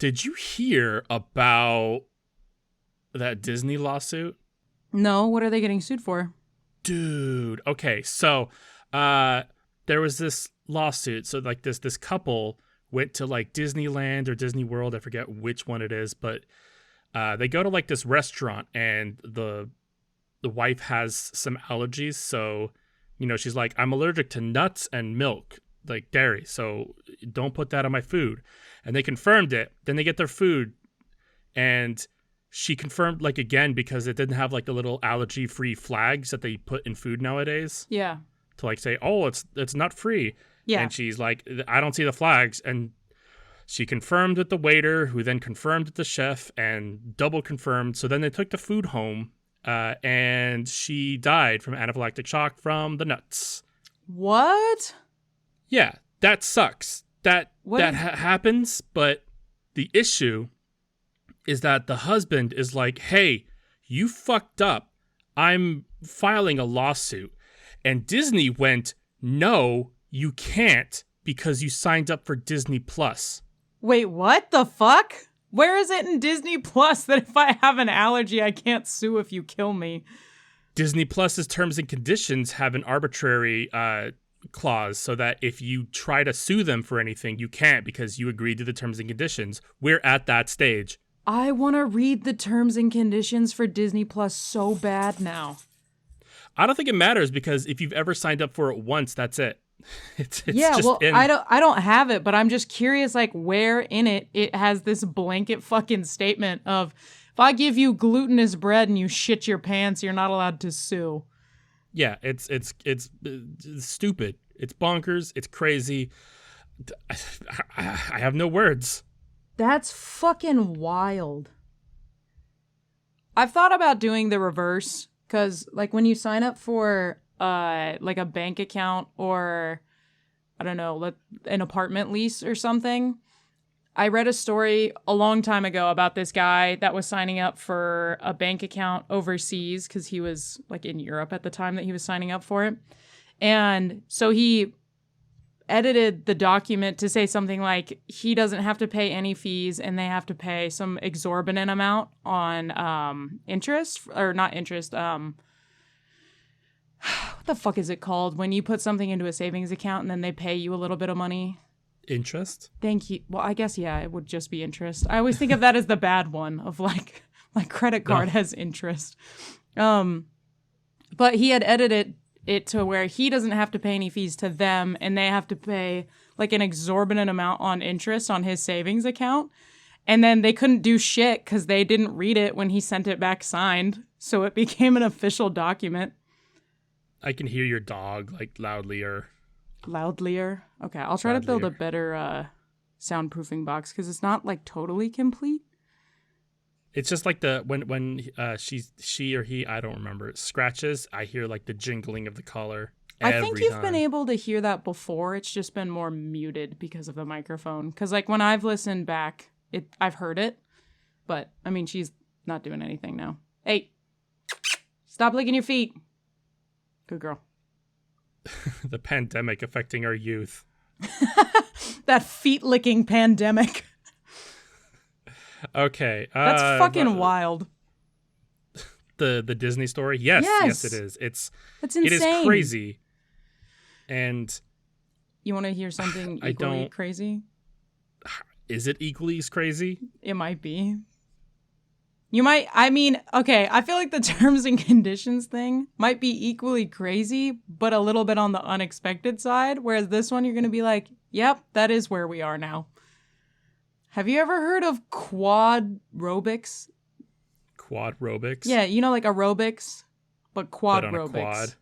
did you hear about that Disney lawsuit? No, what are they getting sued for? Dude, okay, so there was this lawsuit. So like this couple went to like Disneyland or Disney World, I forget which one it is, but they go to like this restaurant, and the wife has some allergies. So, you know, she's like, I'm allergic to nuts and milk, like dairy, so don't put that on my food. And they confirmed it. Then they get their food, and she confirmed like again because it didn't have like the little allergy-free flags that they put in food nowadays. Yeah. To like say, oh, it's nut free. Yeah. And she's like, I don't see the flags. And she confirmed with the waiter, who then confirmed with the chef and double confirmed. So then they took the food home, and she died from anaphylactic shock from the nuts. What? Yeah, that sucks. That happens. But the issue is that the husband is like, hey, you fucked up. I'm filing a lawsuit. And Disney went, no, you can't, because you signed up for Disney Plus. Wait, what the fuck? Where is it in Disney Plus that if I have an allergy, I can't sue if you kill me? Disney Plus's terms and conditions have an arbitrary clause so that if you try to sue them for anything, you can't because you agreed to the terms and conditions. We're at that stage. I want to read the terms and conditions for Disney Plus so bad now. I don't think it matters because if you've ever signed up for it once, that's it. It's yeah, just well, I don't have it, but I'm just curious, like, where in it has this blanket fucking statement of, if I give you glutinous bread and you shit your pants, you're not allowed to sue. Yeah, it's stupid. It's bonkers. It's crazy. I have no words. That's fucking wild. I've thought about doing the reverse. Because, like, when you sign up for, like, a bank account or, I don't know, an apartment lease or something, I read a story a long time ago about this guy that was signing up for a bank account overseas because he was, like, in Europe at the time that he was signing up for it. And so he edited the document to say something like he doesn't have to pay any fees and they have to pay some exorbitant amount on interest, or not interest, what the fuck is it called when you put something into a savings account and then they pay you a little bit of money? Interest? Thank you. Well, I guess, yeah, it would just be interest. I always think of that as the bad one of like credit card has interest. But he had edited it to where he doesn't have to pay any fees to them and they have to pay like an exorbitant amount on interest on his savings account. And then they couldn't do shit because they didn't read it when he sent it back signed. So it became an official document. I can hear your dog like loudlier. Okay, I'll try to build a better soundproofing box because it's not like totally complete. It's just like when she or he, I don't remember, scratches, I hear like the jingling of the collar. I think you've been able to hear that before. It's just been more muted because of the microphone. Because like when I've listened back, I've heard it. But I mean, she's not doing anything now. Hey, stop licking your feet. Good girl. The pandemic affecting our youth. That feet licking pandemic. Okay. That's fucking wild. The Disney story? Yes, it is. It's insane. It is crazy. And you want to hear something equally crazy? Is it equally as crazy? It might be. Okay, I feel like the terms and conditions thing might be equally crazy, but a little bit on the unexpected side, whereas this one you're going to be like, yep, that is where we are now. Have you ever heard of quadrobics? Quadrobics? Yeah, you know, like aerobics, but quadrobics. But on a quad.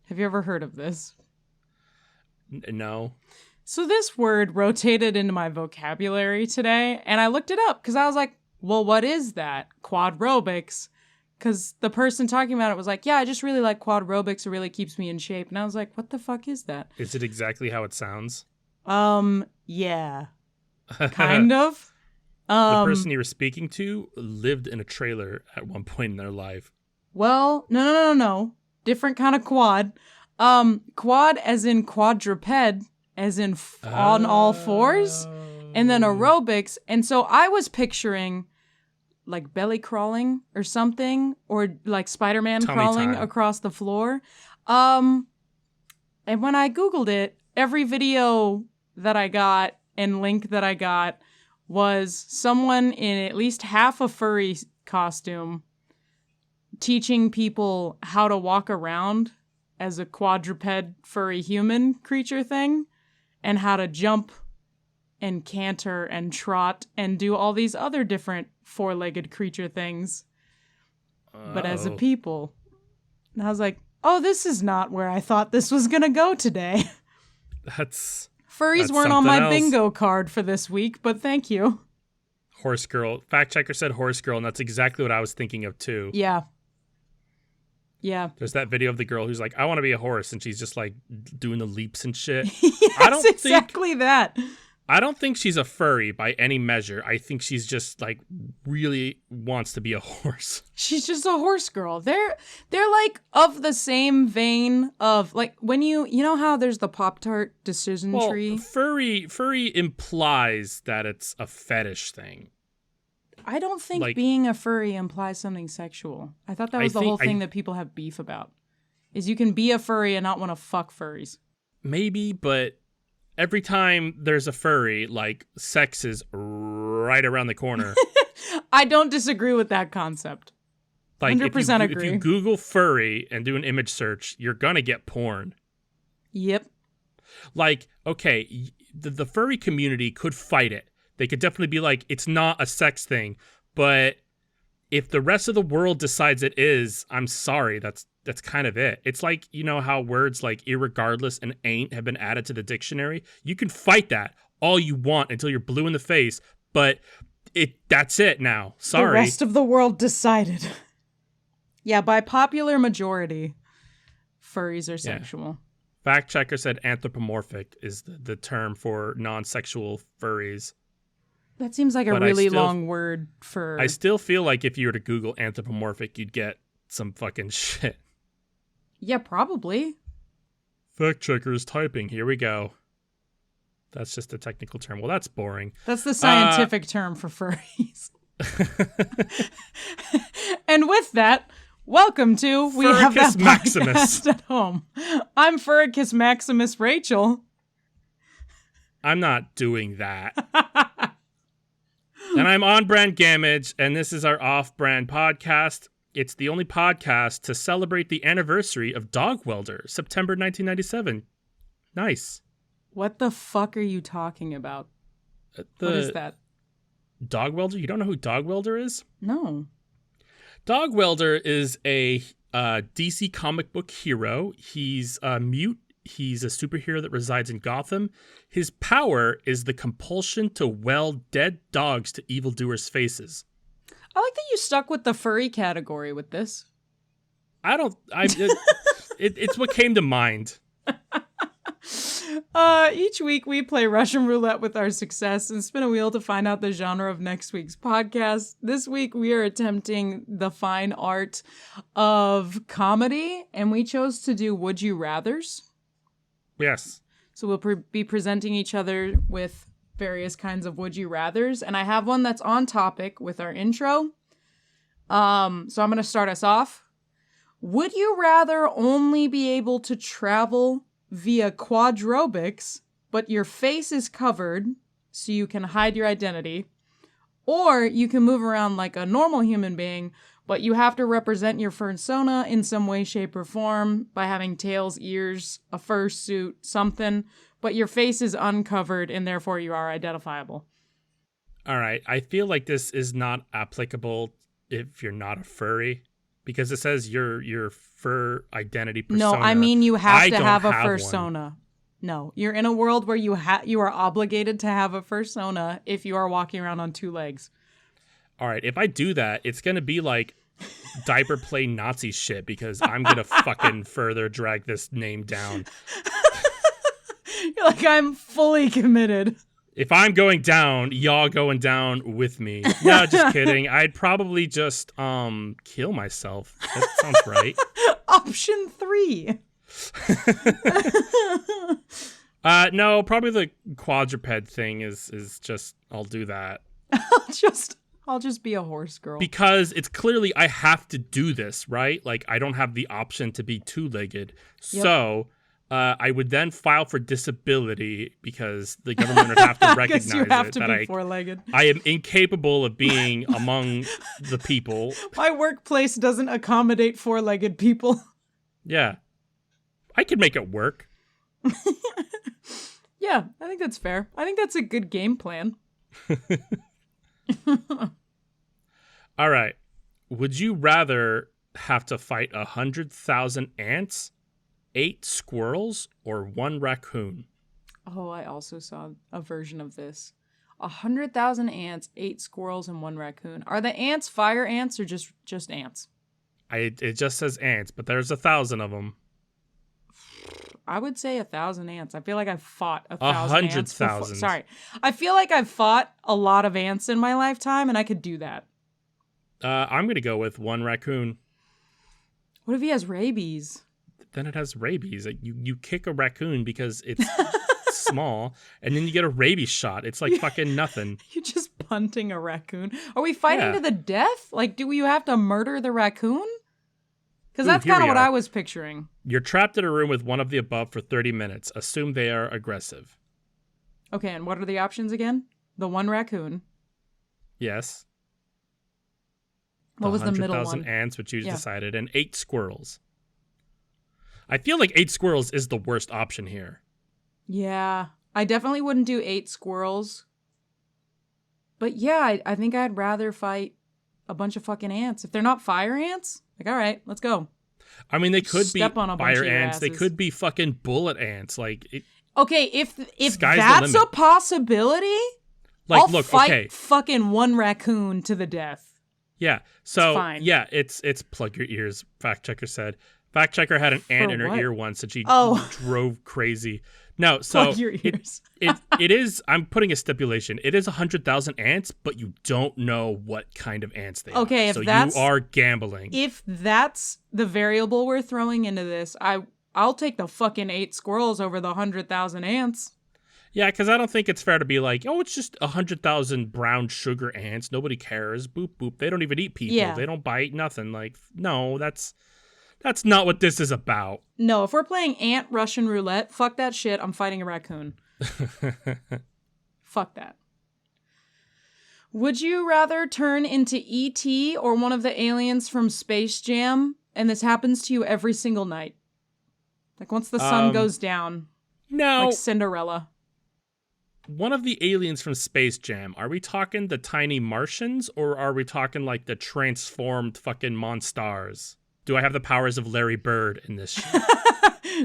Have you ever heard of this? No. So this word rotated into my vocabulary today, and I looked it up because I was like, well, what is that? Quadrobics. Because the person talking about it was like, yeah, I just really like quadrobics. It really keeps me in shape. And I was like, what the fuck is that? Is it exactly how it sounds? Yeah. Kind of. The person you were speaking to lived in a trailer at one point in their life. Well, no. Different kind of quad. Quad as in quadruped, as in on all fours. and then aerobics. And so I was picturing like belly crawling or something, or like Spider-Man Tummy crawling time. across the floor. And when I Googled it, every video that I got and link that I got was someone in at least half a furry costume teaching people how to walk around as a quadruped furry human creature thing, and how to jump and canter and trot and do all these other different four-legged creature things, but as a people. And I was like, oh, this is not where I thought this was gonna go today. Furries weren't on my bingo card for this week, but thank you. Horse girl. Fact checker said horse girl, and that's exactly what I was thinking of too. Yeah. There's that video of the girl who's like, I want to be a horse, and she's just like doing the leaps and shit. Yes, exactly that. I don't think she's a furry by any measure. I think she's just like really wants to be a horse. She's just a horse girl. They're like of the same vein of like when you know how there's the Pop-Tart decision tree? Furry implies that it's a fetish thing. I don't think like, being a furry implies something sexual. I thought that was the whole thing that people have beef about. Is you can be a furry and not want to fuck furries. Maybe, but every time there's a furry, like, sex is right around the corner. I don't disagree with that concept. Like, 100% agree. If you Google furry and do an image search, you're gonna get porn. Yep. Like, okay, the furry community could fight it. They could definitely be like, it's not a sex thing. But if the rest of the world decides it is, I'm sorry, that's kind of it. It's like, you know how words like irregardless and ain't have been added to the dictionary? You can fight that all you want until you're blue in the face, but that's it now. Sorry. The rest of the world decided. Yeah, by popular majority, furries are sexual. Fact checker said anthropomorphic is the term for non-sexual furries. That seems like a really long word for... I still feel like if you were to Google anthropomorphic, you'd get some fucking shit. Yeah, probably. Fact checker is typing. Here we go. That's just a technical term. Well, that's boring. That's the scientific term for furries. And with that, welcome to We Have That Podcast at Home. I'm Furicus Maximus Rachel. I'm not doing that. And I'm On Brand Gamage, and this is our off-brand podcast. It's the only podcast to celebrate the anniversary of Dog Welder, September 1997. Nice. What the fuck are you talking about? What is that? Dog Welder? You don't know who Dog Welder is? No. Dog Welder is a DC comic book hero. He's mute. He's a superhero that resides in Gotham. His power is the compulsion to weld dead dogs to evildoers' faces. I like that you stuck with the furry category with this. It's what came to mind. Each week we play Russian roulette with our success and spin a wheel to find out the genre of next week's podcast. This week we are attempting the fine art of comedy, and we chose to do Would You Rathers. Yes. So we'll be presenting each other with various kinds of Would You Rathers, and I have one that's on topic with our intro. So I'm going to start us off. Would you rather only be able to travel via quadrobics, but your face is covered so you can hide your identity, or you can move around like a normal human being, but you have to represent your persona in some way, shape, or form by having tails, ears, a fursuit, something, but your face is uncovered and therefore you are identifiable? All right. I feel like this is not applicable if you're not a furry, because it says your fur identity persona. No, I mean you have to have a fursona. No, you're in a world where you are obligated to have a fursona if you are walking around on two legs. All right, if I do that, it's going to be like diaper play Nazi shit, because I'm going to fucking further drag this name down. You're like, I'm fully committed. If I'm going down, y'all going down with me. No, just kidding. I'd probably just kill myself. That sounds right. Option 3. No, probably the quadruped thing is just I'll do that. I'll just be a horse girl. Because it's clearly I have to do this, right? Like I don't have the option to be two-legged. Yep. So I would then file for disability because the government would have to recognize you have to that be four-legged. I am incapable of being among the people. My workplace doesn't accommodate four-legged people. Yeah. I could make it work. Yeah, I think that's fair. I think that's a good game plan. All right. Would you rather have to fight 100,000 ants, 8 squirrels, or 1 raccoon? Oh, I also saw a version of this. 100,000 ants, 8 squirrels, and 1 raccoon. Are the ants fire ants or just ants? It just says ants, but there's 1,000 of them. I would say 1,000 ants. I feel like I've fought 1,000 ants. 100,000. Sorry. I feel like I've fought a lot of ants in my lifetime, and I could do that. I'm going to go with 1 raccoon. What if he has rabies? Then it has rabies. Like, you kick a raccoon because it's small, and then you get a rabies shot. It's like fucking nothing. You're just punting a raccoon. Are we fighting to the death? Like, do you have to murder the raccoon? Because that's kind of what I was picturing. You're trapped in a room with one of the above for 30 minutes. Assume they are aggressive. Okay, and what are the options again? The 1 raccoon. Yes. What was the middle one? 100,000 ants, which you decided, and 8 squirrels. I feel like 8 squirrels is the worst option here. Yeah, I definitely wouldn't do 8 squirrels. But yeah, I think I'd rather fight a bunch of fucking ants. If they're not fire ants, like, all right, let's go. I mean, they could be fire ants. They asses. Could be fucking bullet ants. Like, okay, if that's a possibility, like, I'll fight fucking 1 raccoon to the death. Yeah. So it's fine. Yeah, it's plug your ears. Fact checker said. Fact checker had an ant in her ear once, and she drove crazy. No, so plug your ears. it is. I'm putting a stipulation. It is 100,000 ants, but you don't know what kind of ants they are. Okay, if so that's, you are gambling. If that's the variable we're throwing into this, I'll take the fucking 8 squirrels over the 100,000 ants. Yeah, because I don't think it's fair to be like, oh, it's just 100,000 brown sugar ants. Nobody cares. Boop boop. They don't even eat people. Yeah. They don't bite. Nothing. Like, no, that's not what this is about. No, if we're playing ant Russian roulette, fuck that shit. I'm fighting a raccoon. Fuck that. Would you rather turn into E.T. or one of the aliens from Space Jam, and this happens to you every single night? Like once the sun goes down. No. Like Cinderella. One of the aliens from Space Jam. Are we talking the tiny Martians, or are we talking like the transformed fucking monsters? Do I have the powers of Larry Bird in this shit?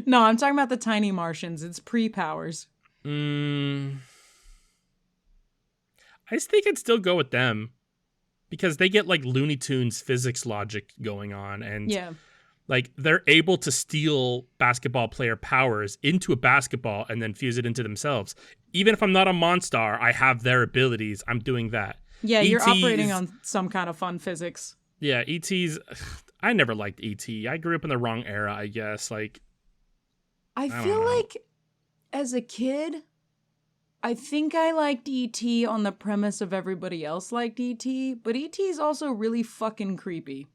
No, I'm talking about the tiny Martians. It's pre-powers. I just think I'd still go with them. Because they get like Looney Tunes physics logic going on. And like they're able to steal basketball player powers into a basketball and then fuse it into themselves. Even if I'm not a monster, I have their abilities. I'm doing that. Yeah, you're operating on some kind of fun physics. Yeah, E.T.'s... I never liked E.T. I grew up in the wrong era, I guess. Like, I feel like as a kid, I think I liked E.T. on the premise of everybody else liked E.T., but E.T. is also really fucking creepy.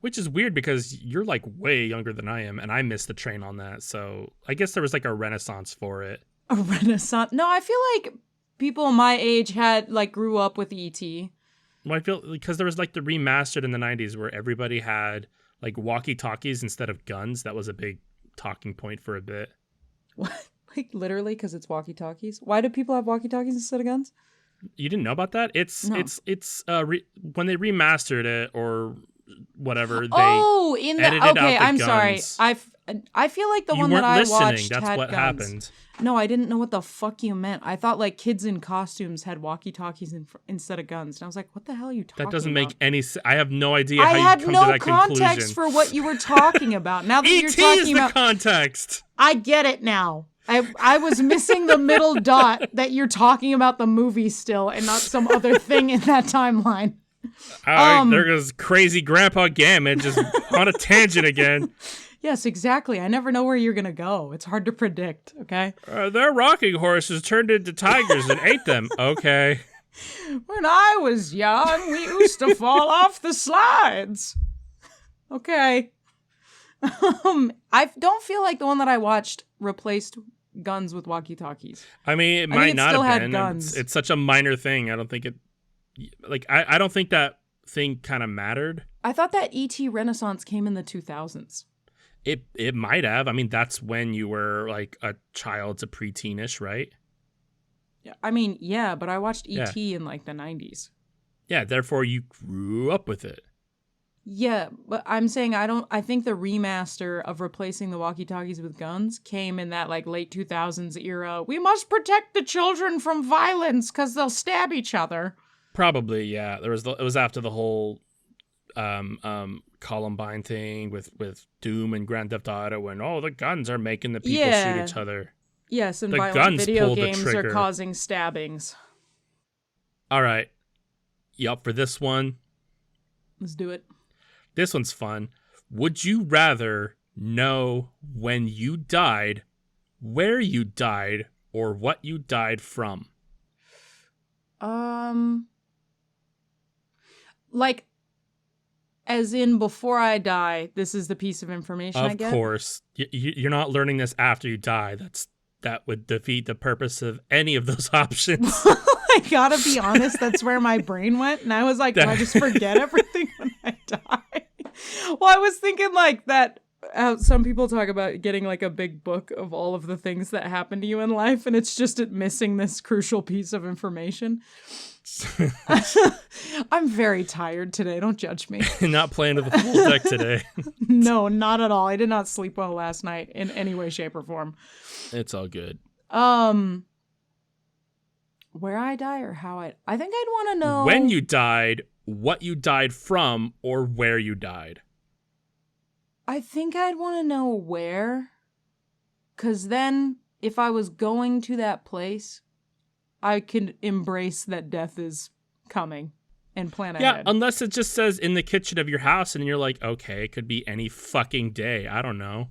Which is weird because you're like way younger than I am, and I missed the train on that. So I guess there was like a renaissance for it. A renaissance? No, I feel like people my age grew up with E.T. Well, I feel because there was like the remastered in the 90s where everybody had like walkie-talkies instead of guns. That was a big talking point for a bit. What? Like literally because it's walkie-talkies? Why do people have walkie-talkies instead of guns? You didn't know about that? It's when they remastered it or whatever. I'm sorry. I feel like the one that I watched That's had what guns. happened. No, I didn't know what the fuck you meant. I thought like kids in costumes had walkie-talkies instead of guns. And I was like, what the hell are you talking about? That doesn't make any sense. I have no idea how you come to that conclusion. I had no context for what you were talking about. Now that you're talking about... is the context. I get it now. I was missing the middle dot that you're talking about the movie still and not some other thing in that timeline. All right, there goes crazy Grandpa Gammon just on a tangent again. Yes, exactly. I never know where you're going to go. It's hard to predict, okay? Their rocking horses turned into tigers and ate them. Okay. When I was young, we used to fall off the slides. Okay. I don't feel like the one that I watched replaced guns with walkie-talkies. I mean, it I think might it not still have had been. guns. It's such a minor thing. I don't think it. Like, I don't think that thing kind of mattered. I thought that ET Renaissance came in the 2000s. It might have. I mean, that's when you were like a child to preteenish, right? Yeah, I mean, yeah, but I watched ET Yeah. in like the 90s. Yeah, therefore you grew up with it. Yeah, but I'm saying I think the remaster of replacing the walkie-talkies with guns came in that like late 2000s era. We must protect the children from violence because they'll stab each other. Probably, yeah. It was after the whole Columbine thing with Doom and Grand Theft Auto when the guns are making the people shoot each other. Yes, and The violent guns video pull the games are trigger. causing stabbings. All right. You up for this one? Let's do it. This one's fun. Would you rather know when you died, where you died, or what you died from? Like, as in before I die, this is the piece of information I Of get? course. You're not learning this after you die. That would defeat the purpose of any of those options. I gotta be honest, that's where my brain went. And I was like, do I just forget everything when I die? Well, I was thinking like that. Some people talk about getting like a big book of all of the things that happen to you in life, and it's just missing this crucial piece of information. I'm very tired today. Don't judge me. Not playing to the full deck today. No, not at all. I did not sleep well last night in any way, shape, or form. It's all good. Where I die or how I think I'd want to know When you died, what you died from, or where you died. I think I'd want to know where, because then if I was going to that place, I could embrace that death is coming and plan Yeah, ahead. unless it just says in the kitchen of your house and you're like, okay, it could be any fucking day. I don't know.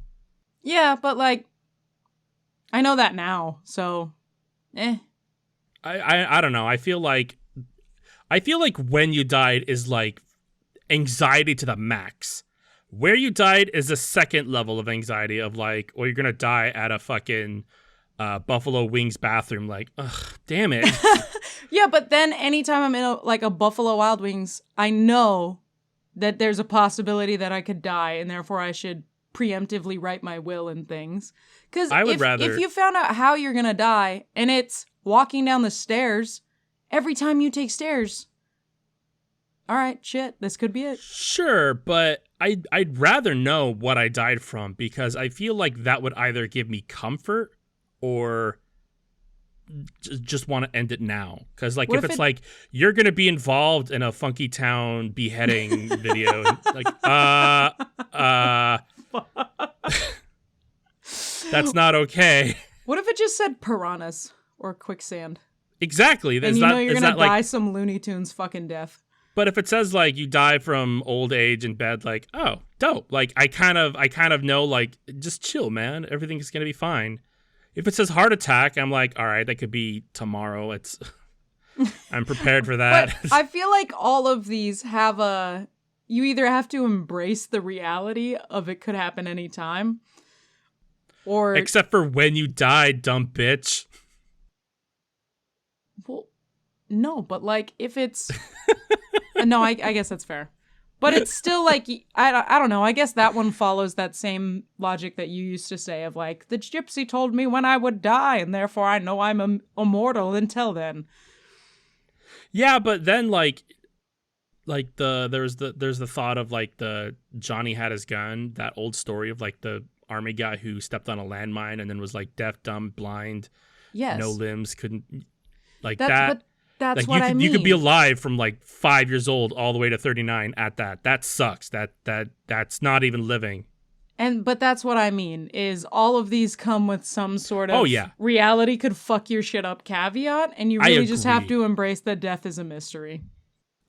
Yeah, but like, I know that now, so, I don't know. I feel like when you died is like anxiety to the max. Where you died is a second level of anxiety of like, or you're gonna die at a fucking Buffalo Wings bathroom. Like, ugh, damn it. Yeah, but then anytime I'm in a Buffalo Wild Wings, I know that there's a possibility that I could die, and therefore I should preemptively write my will and things. Because if you found out how you're gonna die, and it's walking down the stairs, every time you take stairs, all right, shit, this could be it. Sure, but I'd rather know what I died from because I feel like that would either give me comfort or just want to end it now. Because like if it's like you're gonna be involved in a Funky Town beheading video, like that's not okay. What if it just said piranhas or quicksand? Exactly. And you're gonna die some Looney Tunes fucking death. But if it says like you die from old age in bed, like, oh, dope. Like I kind of know, like, just chill, man. Everything's gonna be fine. If it says heart attack, I'm like, all right, that could be tomorrow. I'm prepared for that. But I feel like all of these have you either have to embrace the reality of it could happen anytime, or except for when you die, dumb bitch. Well, no, but like if it's no, I guess that's fair. But it's still like, I don't know. I guess that one follows that same logic that you used to say of like, the gypsy told me when I would die, and therefore I know I'm immortal until then. Yeah, but then like there's the thought of like the Johnny had his gun, that old story of like the army guy who stepped on a landmine and then was like deaf, dumb, blind, yes, no limbs, couldn't like that's, that. But that's like what I mean. You could be alive from like 5 years old all the way to 39 at that. That sucks. That's not even living. But that's what I mean, is all of these come with some sort of reality could fuck your shit up caveat, and you really just have to embrace that death is a mystery.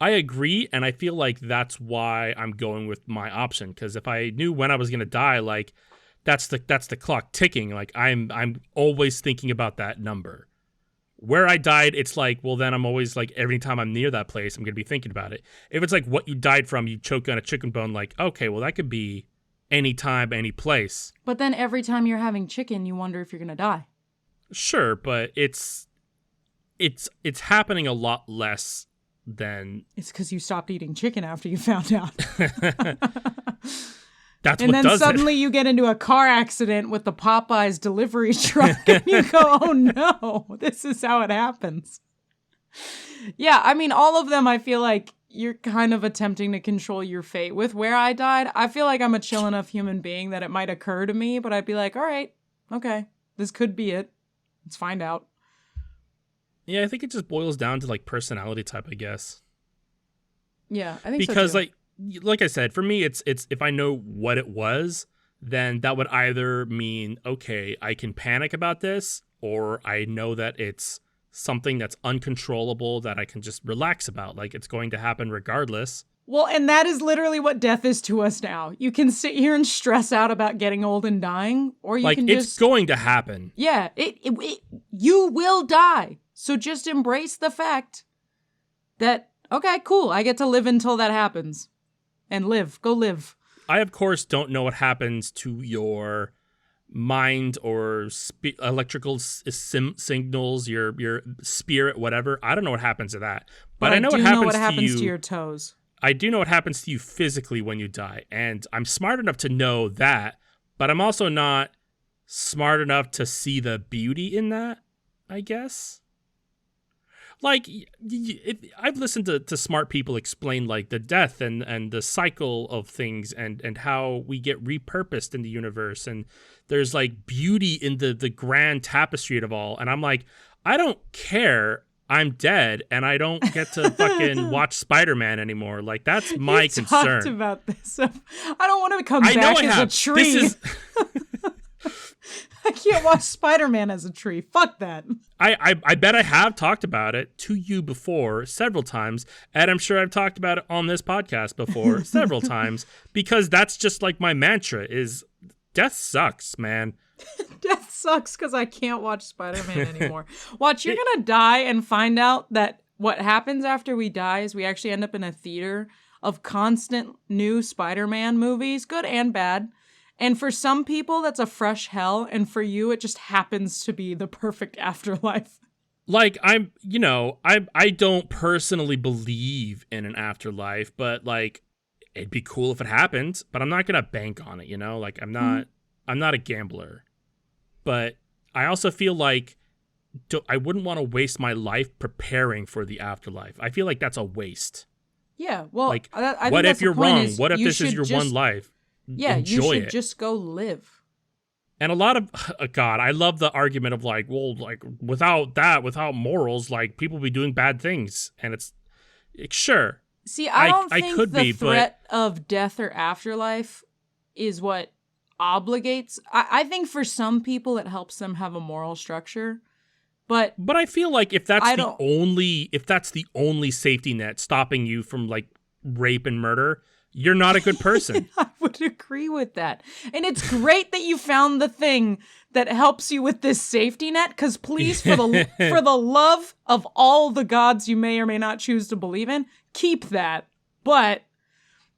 I agree, and I feel like that's why I'm going with my option. Because if I knew when I was gonna die, like that's the clock ticking. Like I'm always thinking about that number. Where I died, it's like, well, then I'm always like, every time I'm near that place, I'm gonna be thinking about it. If it's like what you died from, you choked on a chicken bone, like, okay, well, that could be any time, any place. But then every time you're having chicken, you wonder if you're gonna die. Sure, but it's happening a lot less than. It's because you stopped eating chicken after you found out. That's and what then does suddenly it. you get into a car accident with the Popeyes delivery truck and you go, oh no, this is how it happens. Yeah, I mean, all of them, I feel like you're kind of attempting to control your fate. With where I died, I feel like I'm a chill enough human being that it might occur to me, but I'd be like, all right, okay, this could be it. Let's find out. Yeah, I think it just boils down to like personality type, I guess. Yeah, I think Because so too. like I said, for me, it's if I know what it was, then that would either mean, okay, I can panic about this, or I know that it's something that's uncontrollable that I can just relax about. Like it's going to happen regardless. Well, and that is literally what death is to us now. You can sit here and stress out about getting old and dying, or you Like can it's just... going to happen. Yeah, you will die. So just embrace the fact that, okay, cool, I get to live until that happens. And live. Go live. I, of course, don't know what happens to your mind or electrical signals, your spirit, whatever. I don't know what happens to that. But I know what happens to your toes. I do know what happens to you physically when you die. And I'm smart enough to know that, but I'm also not smart enough to see the beauty in that, I guess. Like, I've listened to smart people explain, like, the death and the cycle of things and how we get repurposed in the universe. And there's, like, beauty in the grand tapestry of all. And I'm like, I don't care. I'm dead, and I don't get to fucking watch Spider-Man anymore. Like, that's my concern. Talked about this. I don't want to come back as a tree. This is... I can't watch Spider-Man as a tree. Fuck that. I bet I have talked about it to you before several times, and I'm sure I've talked about it on this podcast before several times, because that's just like my mantra is death sucks, man. Death sucks because I can't watch Spider-Man anymore. Watch, you're going to die and find out that what happens after we die is we actually end up in a theater of constant new Spider-Man movies, good and bad. And for some people, that's a fresh hell. And for you, it just happens to be the perfect afterlife. Like, I don't personally believe in an afterlife, but like, it'd be cool if it happened, but I'm not going to bank on it, you know? Like, I'm not a gambler. But I also feel like I wouldn't want to waste my life preparing for the afterlife. I feel like that's a waste. Yeah, well, like, I think what if you're wrong? What if you this is your one life? Yeah, enjoy you should it. just go live. And a lot of God, I love the argument of like, well, like without morals, like people be doing bad things, and it's sure. See, I don't think could the threat of death or afterlife is what obligates. I think for some people it helps them have a moral structure, but I feel like if that's the only safety net stopping you from like rape and murder, you're not a good person. I would agree with that. And it's great that you found the thing that helps you with this safety net, because please, for the love of all the gods you may or may not choose to believe in, keep that. But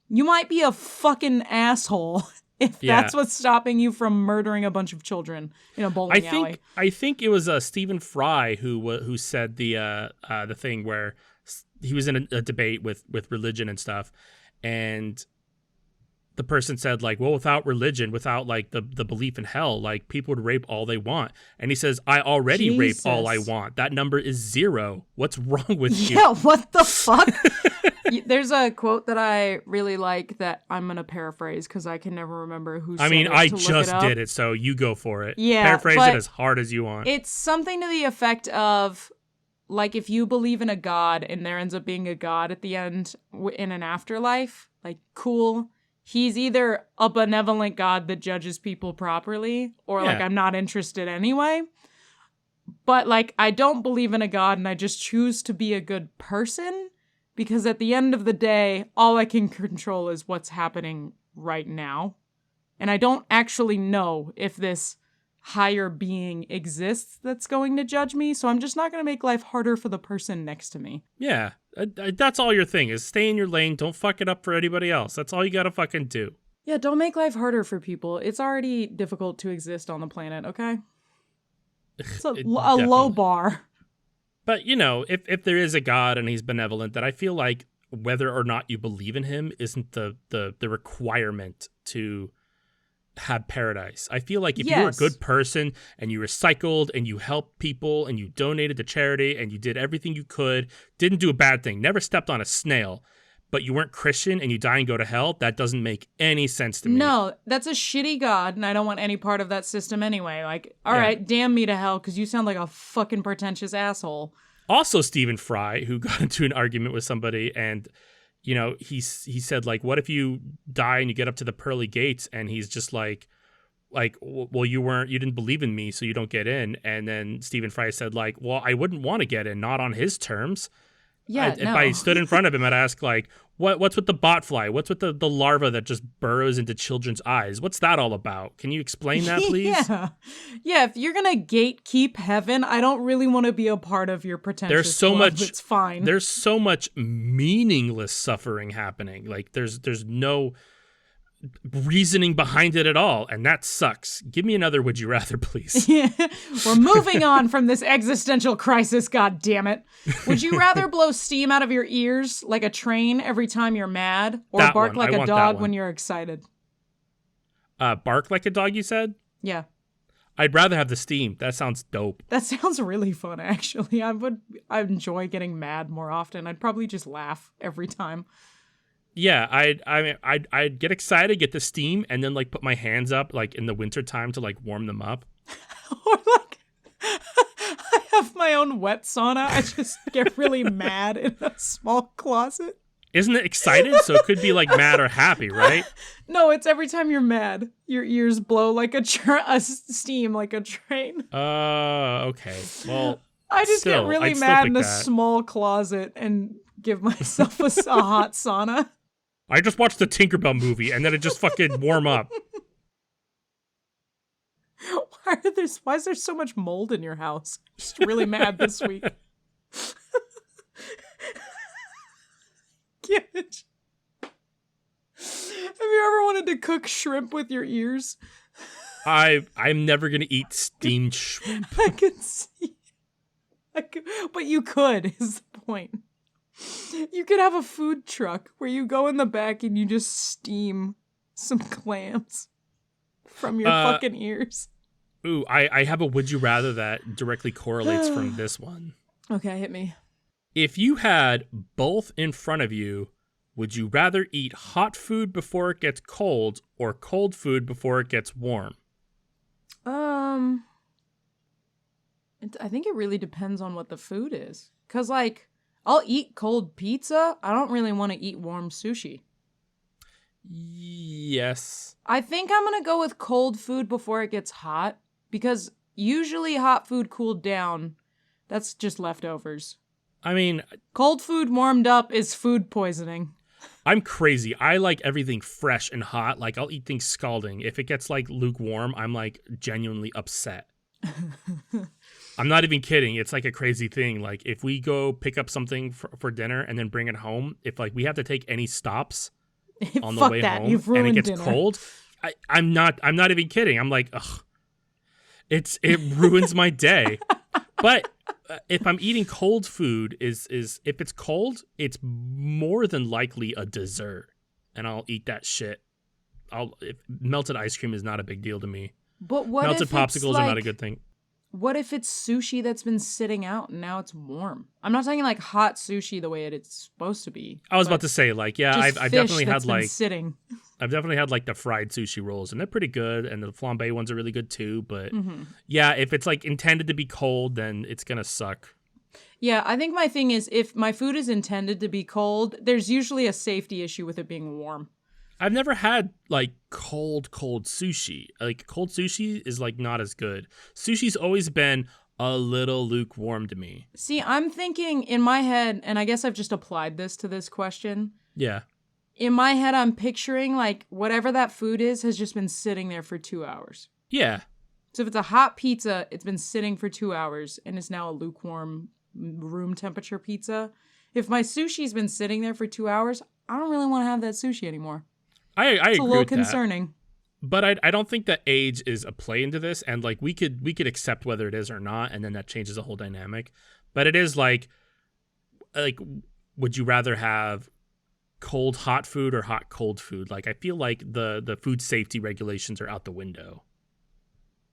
you might be a fucking asshole if that's what's stopping you from murdering a bunch of children in a bowling alley. I think it was Stephen Fry who said the thing where he was in a debate with religion and stuff. And the person said, like, well, without religion, without like the belief in hell, like people would rape all they want. And he says, I already rape all I want. That number is 0. What's wrong with you? Yeah, what the fuck? There's a quote that I really like that I'm going to paraphrase because I can never remember who said it. I mean, I just did it, so you go for it. Yeah, paraphrase it as hard as you want. It's something to the effect of, like, if you believe in a god and there ends up being a god at the end in an afterlife, like, cool. He's either a benevolent god that judges people properly, or like, I'm not interested anyway. But like, I don't believe in a god and I just choose to be a good person. because at the end of the day, all I can control is what's happening right now. And I don't actually know if this higher being exists that's going to judge me, so I'm just not going to make life harder for the person next to me. Yeah, that's all your thing is stay in your lane. Don't fuck it up for anybody else. That's all you gotta fucking do. Yeah, don't make life harder for people. It's already difficult to exist on the planet, okay? It's a low bar. But, you know, if there is a God and he's benevolent, then I feel like whether or not you believe in him isn't the requirement to have paradise. I feel like if you're a good person and you recycled and you helped people and you donated to charity and you did everything you could, didn't do a bad thing, never stepped on a snail, but you weren't Christian and you die and go to hell, that doesn't make any sense to me. No, that's a shitty God, and I don't want any part of that system anyway. Like, all right, damn me to hell, because you sound like a fucking pretentious asshole. Also, Stephen Fry, who got into an argument with somebody, and, you know, he said, like, what if you die and you get up to the pearly gates, and he's just like, well, you didn't believe in me, so you don't get in. And then Stephen Fry said, like, well, I wouldn't want to get in, not on his terms. Yeah, If I stood in front of him, I'd ask, like, what's with the botfly? What's with the larva that just burrows into children's eyes? What's that all about? Can you explain that, please? Yeah, if you're going to gatekeep heaven, I don't really want to be a part of your pretentious club. It's fine. There's so much meaningless suffering happening. Like, there's no reasoning behind it at all, and that sucks. Give me another would you rather, please. Yeah, we're moving on from this existential crisis, god damn it. Would you rather blow steam out of your ears like a train every time you're mad, or bark like a dog when you're excited? Bark like a dog, you said? Yeah. I'd rather have the steam. That sounds dope. That sounds really fun, actually. I enjoy getting mad more often. I'd probably just laugh every time. Yeah, I'd get excited, get the steam, and then like put my hands up like in the wintertime to like warm them up. Or like I have my own wet sauna. I just get really mad in a small closet. Isn't it excited? So it could be like mad or happy, right? No, it's every time you're mad. Your ears blow like a steam like a train. Okay. Well, I just get really mad in a small closet and give myself a hot sauna. I just watched the Tinkerbell movie, and then it just fucking warm up. Why is there so much mold in your house? I'm just really mad this week. Have you ever wanted to cook shrimp with your ears? I'm never gonna eat steamed shrimp. I can see. But you could, is the point. You could have a food truck where you go in the back and you just steam some clams from your fucking ears. Ooh, I have a would you rather that directly correlates from this one. Okay, hit me. If you had both in front of you, would you rather eat hot food before it gets cold or cold food before it gets warm? I think it really depends on what the food is. 'Cause like, I'll eat cold pizza. I don't really want to eat warm sushi. Yes. I think I'm going to go with cold food before it gets hot. Because usually hot food cooled down, that's just leftovers. I mean, cold food warmed up is food poisoning. I'm crazy. I like everything fresh and hot. Like, I'll eat things scalding. If it gets like lukewarm, I'm like genuinely upset. I'm not even kidding. It's like a crazy thing. Like, if we go pick up something for dinner and then bring it home, if like we have to take any stops on the way home and it gets cold, I'm not even kidding. I'm like, ugh, it ruins my day. But if I'm eating cold food, is if it's cold, it's more than likely a dessert, and I'll eat that shit. Melted ice cream is not a big deal to me. But what melted if popsicles like, are not a good thing. What if it's sushi that's been sitting out and now it's warm? I'm not talking like hot sushi the way it's supposed to be. I was about to say, like, yeah, I've definitely had like sitting. I've definitely had like the fried sushi rolls, and they're pretty good, and the flambe ones are really good too. But yeah, if it's like intended to be cold, then it's gonna suck. Yeah, I think my thing is if my food is intended to be cold, there's usually a safety issue with it being warm. I've never had like cold sushi. Like, cold sushi is like not as good. Sushi's always been a little lukewarm to me. See, I'm thinking in my head, and I guess I've just applied this to this question. Yeah. In my head, I'm picturing like whatever that food is has just been sitting there for 2 hours. Yeah. So if it's a hot pizza, it's been sitting for 2 hours and is now a lukewarm room temperature pizza. If my sushi's been sitting there for 2 hours, I don't really want to have that sushi anymore. I It's agree a little with concerning. that. But I don't think that age is a play into this, and like we could accept whether it is or not, and then that changes the whole dynamic. But it is like would you rather have cold hot food or hot cold food? Like I feel like the food safety regulations are out the window.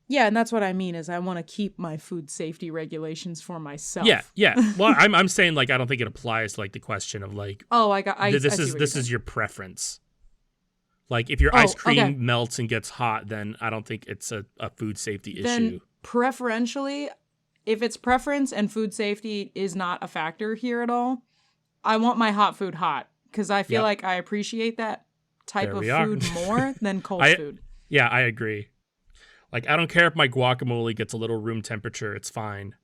Yeah, and that's what I mean is I want to keep my food safety regulations for myself. Yeah. Well, I'm saying like I don't think it applies to like the question of like this is your preference. Like if your ice cream melts and gets hot, then I don't think it's a food safety issue. Preferentially, if it's preference and food safety is not a factor here at all, I want my hot food hot because I feel like I appreciate that type of food more than cold food. Yeah, I agree. Like I don't care if my guacamole gets a little room temperature, it's fine.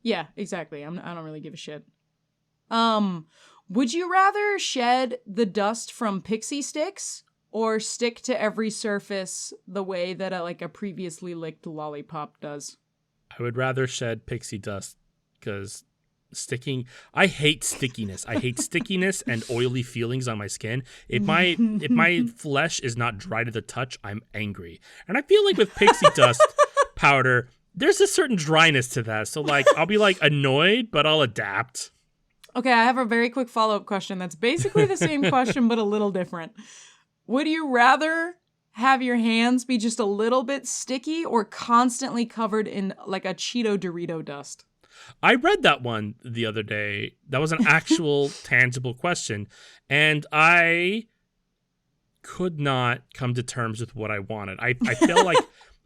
Yeah, exactly. I don't really give a shit. Would you rather shed the dust from pixie sticks or stick to every surface the way that a previously licked lollipop does? I would rather shed pixie dust because I hate stickiness. I hate stickiness and oily feelings on my skin. If my flesh is not dry to the touch, I'm angry. And I feel like with pixie dust powder, there's a certain dryness to that. So like I'll be like annoyed, but I'll adapt. Okay, I have a very quick follow-up question that's basically the same question, but a little different. Would you rather have your hands be just a little bit sticky or constantly covered in like a Cheeto Dorito dust? I read that one the other day. That was an actual tangible question. And I could not come to terms with what I wanted. I feel like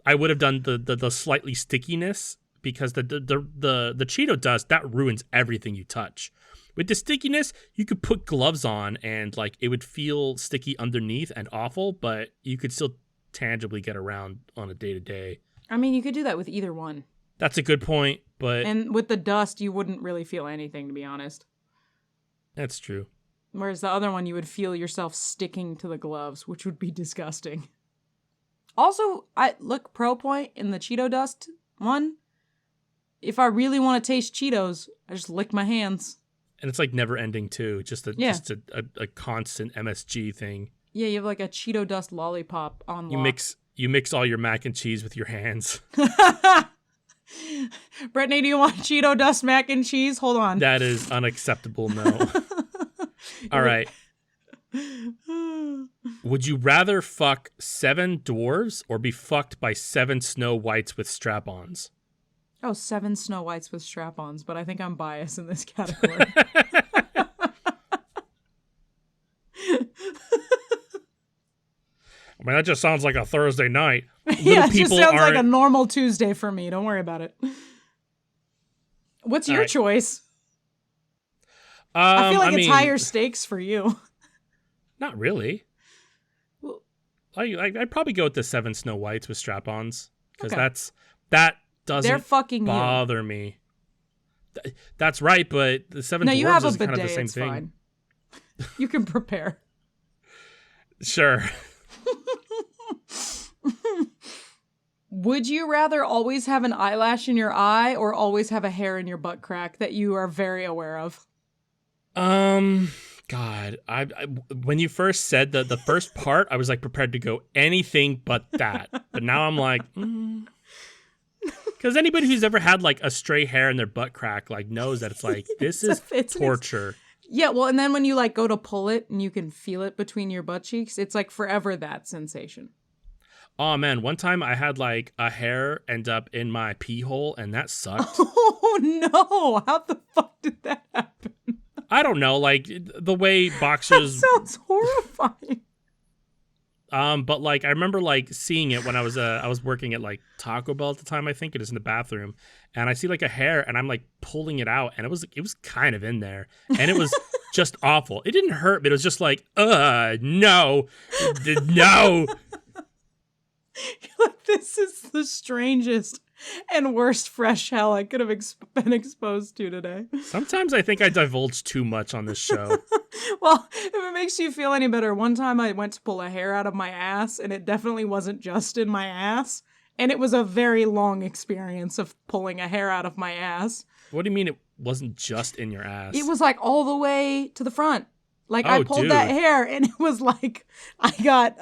I would have done the slightly stickiness because the Cheeto dust, that ruins everything you touch. With the stickiness, you could put gloves on and like it would feel sticky underneath and awful, but you could still tangibly get around on a day-to-day. I mean, you could do that with either one. That's a good point, but... And with the dust, you wouldn't really feel anything, to be honest. That's true. Whereas the other one, you would feel yourself sticking to the gloves, which would be disgusting. Also, pro point in the Cheeto dust one, if I really want to taste Cheetos, I just lick my hands. And it's like never ending too. Just a constant MSG thing. Yeah, you have like a Cheeto dust lollipop on lock. You mix all your mac and cheese with your hands. Brittany, do you want Cheeto dust mac and cheese? Hold on. That is unacceptable, no. All right. Would you rather fuck 7 dwarves or be fucked by 7 Snow Whites with strap-ons? Oh, 7 Snow Whites with strap-ons, but I think I'm biased in this category. I mean, that just sounds like a Thursday night. Yeah, it just sounds like a normal Tuesday for me. Don't worry about it. What's your choice? I feel like it's higher stakes for you. Not really. Well, I'd probably go with the 7 Snow Whites with strap-ons because that doesn't bother me. That's right, but the 7 dwarves is kind of the same thing. Fine. You can prepare. Sure. Would you rather always have an eyelash in your eye or always have a hair in your butt crack that you are very aware of? God, I when you first said the first part, I was like prepared to go anything but that. But now I'm like, because anybody who's ever had like a stray hair in their butt crack like knows that it's like this is torture. Yeah, well, and then when you like go to pull it and you can feel it between your butt cheeks, it's like forever that sensation. Oh man, one time I had like a hair end up in my pee hole and that sucked. Oh no, how the fuck did that happen? I don't know, like the way boxers. That sounds horrifying. But like I remember like seeing it when I was working at like Taco Bell at the time. I think it is in the bathroom, and I see like a hair, and I'm like pulling it out, and it was kind of in there, and it was just awful. It didn't hurt, but it was just like, no. Like, this is the strangest and worst fresh hell I could have been exposed to today. Sometimes I think I divulge too much on this show. Well, if it makes you feel any better, one time I went to pull a hair out of my ass, and it definitely wasn't just in my ass. And it was a very long experience of pulling a hair out of my ass. What do you mean it wasn't just in your ass? It was like all the way to the front. Like I pulled dude. that hair, and it was like I got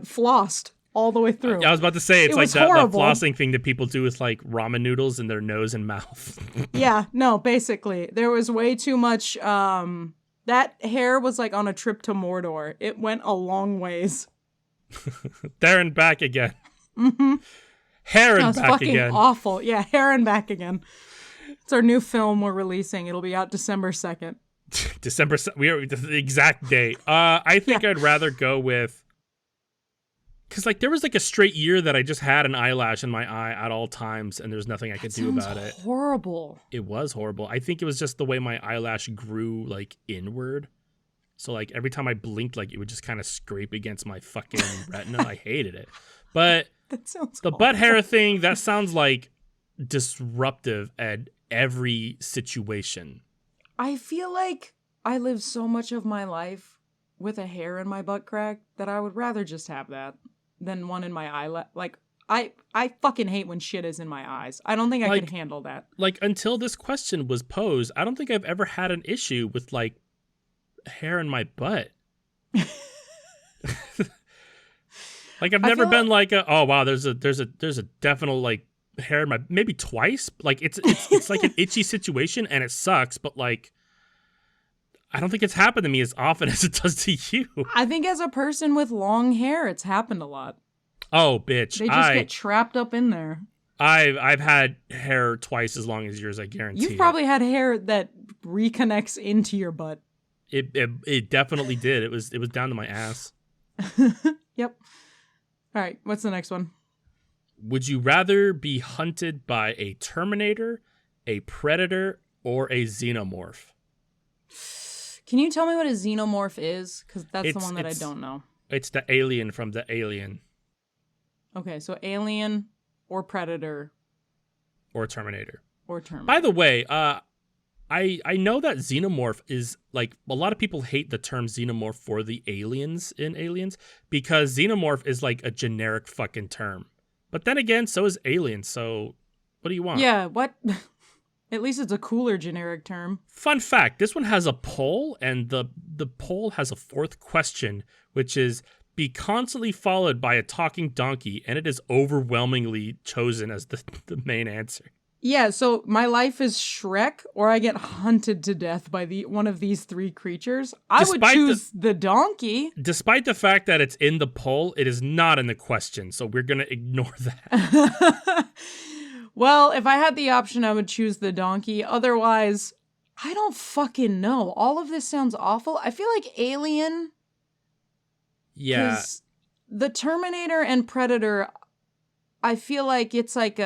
flossed all the way through. I was about to say, it's It like was that horrible. flossing thing that people do with like ramen noodles in their nose and mouth. Yeah, no, basically. There was way too much. That hair was like on a trip to Mordor. It went a long ways. There and back again. Mm-hmm. Hair That and was back fucking again. awful. Yeah, hair and back again. It's our new film we're releasing. It'll be out December 2nd. We are the exact date. I think I'd rather go with, because like there was like a straight year that I just had an eyelash in my eye at all times, and there's nothing I could do about it. Horrible. It was horrible. I think it was just the way my eyelash grew like inward. So like every time I blinked, like it would just kind of scrape against my fucking retina. I hated it. But That sounds the awful. butt hair thing, that sounds like disruptive at every situation. I feel like I live so much of my life with a hair in my butt crack that I would rather just have that than one in my eyelash. Like, I fucking hate when shit is in my eyes. I don't think I could handle that. Like, until this question was posed, I don't think I've ever had an issue with, like, hair in my butt. Like, I've never been like, oh, wow, there's a definite, like, hair in my, maybe twice. Like, it's like an itchy situation, and it sucks, but, like, I don't think it's happened to me as often as it does to you. I think as a person with long hair, it's happened a lot. Oh, bitch. They just get trapped up in there. I've had hair twice as long as yours, I guarantee. You've probably had hair that reconnects into your butt. It definitely did. It was down to my ass. Yep. All right, what's the next one? Would you rather be hunted by a Terminator, a Predator, or a Xenomorph? Can you tell me what a xenomorph is? Because that's the one that I don't know. It's the alien from the Alien. Okay, so alien or predator Or Terminator. or Terminator. By the way, I know that xenomorph is, like, a lot of people hate the term xenomorph for the aliens in Aliens because xenomorph is like a generic fucking term. But then again, so is alien, so what do you want? Yeah, what? At least it's a cooler generic term. Fun fact, this one has a poll, and the poll has a fourth question, which is, be constantly followed by a talking donkey, and it is overwhelmingly chosen as the main answer. Yeah, so my life is Shrek, or I get hunted to death by one of these three creatures. I would choose the donkey. Despite the fact that it's in the poll, it is not in the question, so we're going to ignore that. Well, if I had the option, I would choose the donkey. Otherwise, I don't fucking know. All of this sounds awful. I feel like Alien. Yeah. 'Cause the Terminator and Predator, I feel like it's like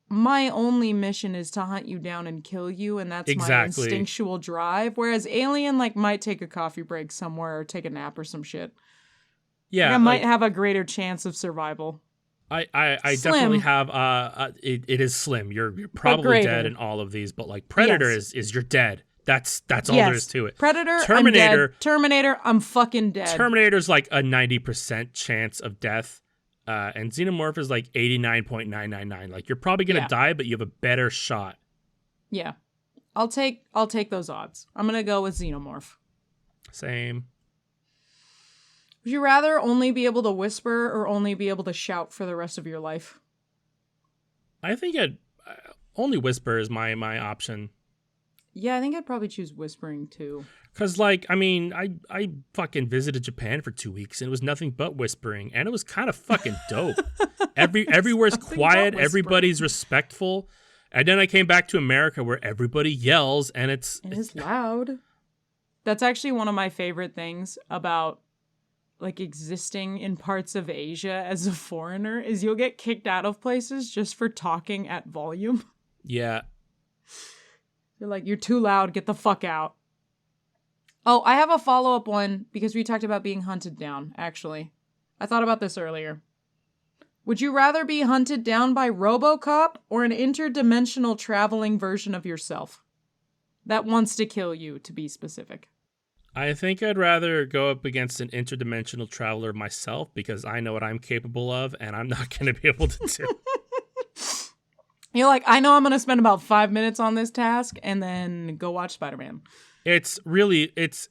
my only mission is to hunt you down and kill you, and that's my instinctual drive. Whereas Alien, like, might take a coffee break somewhere or take a nap or some shit. Yeah. Like, I might have a greater chance of survival. I definitely have, it is slim. You're probably dead in all of these, but like Predator is you're dead. That's all there is to it. Predator, Terminator, I'm dead. Terminator, I'm fucking dead. Terminator's like a 90% chance of death. And Xenomorph is like 89.999. Like, you're probably going to die, but you have a better shot. Yeah. I'll take those odds. I'm going to go with Xenomorph. Same. Would you rather only be able to whisper or only be able to shout for the rest of your life? I think only whisper is my option. Yeah, I think I'd probably choose whispering too. Because, like, I mean, I fucking visited Japan for 2 weeks, and it was nothing but whispering, and it was kind of fucking dope. Everywhere's quiet, everybody's respectful, and then I came back to America where everybody yells, and it's loud. That's actually one of my favorite things about, like, existing in parts of Asia as a foreigner, is you'll get kicked out of places just for talking at volume. Yeah. They're like, you're too loud, get the fuck out. Oh, I have a follow-up one because we talked about being hunted down, actually. I thought about this earlier. Would you rather be hunted down by RoboCop or an interdimensional traveling version of yourself that wants to kill you, to be specific? I think I'd rather go up against an interdimensional traveler myself because I know what I'm capable of and I'm not going to be able to do. You're like, I know I'm going to spend about 5 minutes on this task and then go watch Spider-Man. It's really, it's,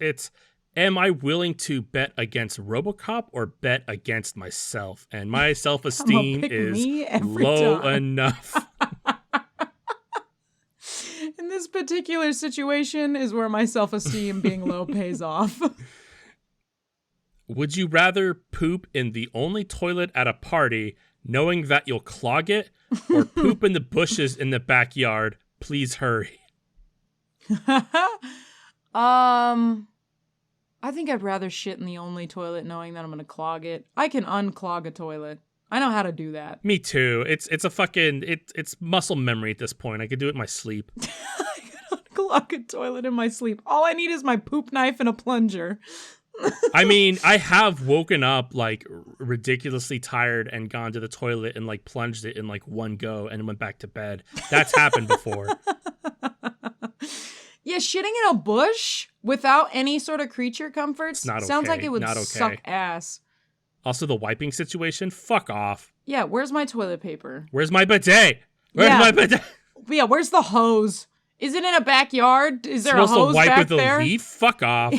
am I willing to bet against RoboCop or bet against myself? And my self-esteem is low enough. In this particular situation is where my self-esteem being low pays off. Would you rather poop in the only toilet at a party knowing that you'll clog it, or poop in the bushes in the backyard? Please hurry. I think I'd rather shit in the only toilet knowing that I'm going to clog it. I can unclog a toilet. I know how to do that. Me too. It's a fucking, it's muscle memory at this point. I could do it in my sleep. I can unclog a toilet in my sleep. All I need is my poop knife and a plunger. I mean, I have woken up like ridiculously tired and gone to the toilet and like plunged it in like one go and went back to bed. That's happened before. Yeah, shitting in a bush without any sort of creature comforts sounds okay. like it would Not okay. suck ass. Also, the wiping situation, fuck off. Yeah, where's my toilet paper? Where's my bidet? Where's my bidet? Yeah, where's the hose? Is it in a backyard? Is there a hose supposed to wipe back with a there? leaf? Fuck off.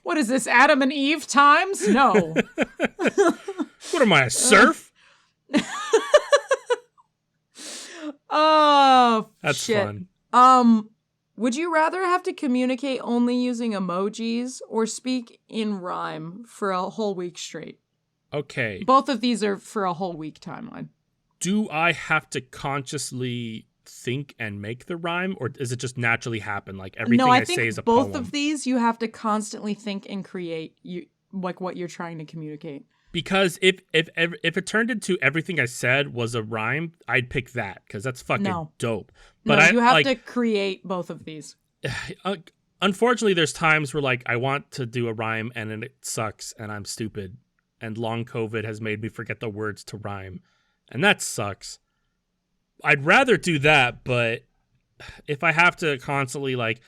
What is this, Adam and Eve times? No. What am I, a surf? Oh, that's shit. fun. Would you rather have to communicate only using emojis or speak in rhyme for a whole week straight? Okay. Both of these are for a whole week timeline. Do I have to consciously think and make the rhyme, or does it just naturally happen? Like everything I say is a poem? Both of these you have to constantly think and create like what you're trying to communicate. Because if it turned into everything I said was a rhyme, I'd pick that because that's fucking dope. But you have to create both of these. Unfortunately, there's times where like I want to do a rhyme and then it sucks and I'm stupid, and long COVID has made me forget the words to rhyme, and that sucks. I'd rather do that, but if I have to constantly like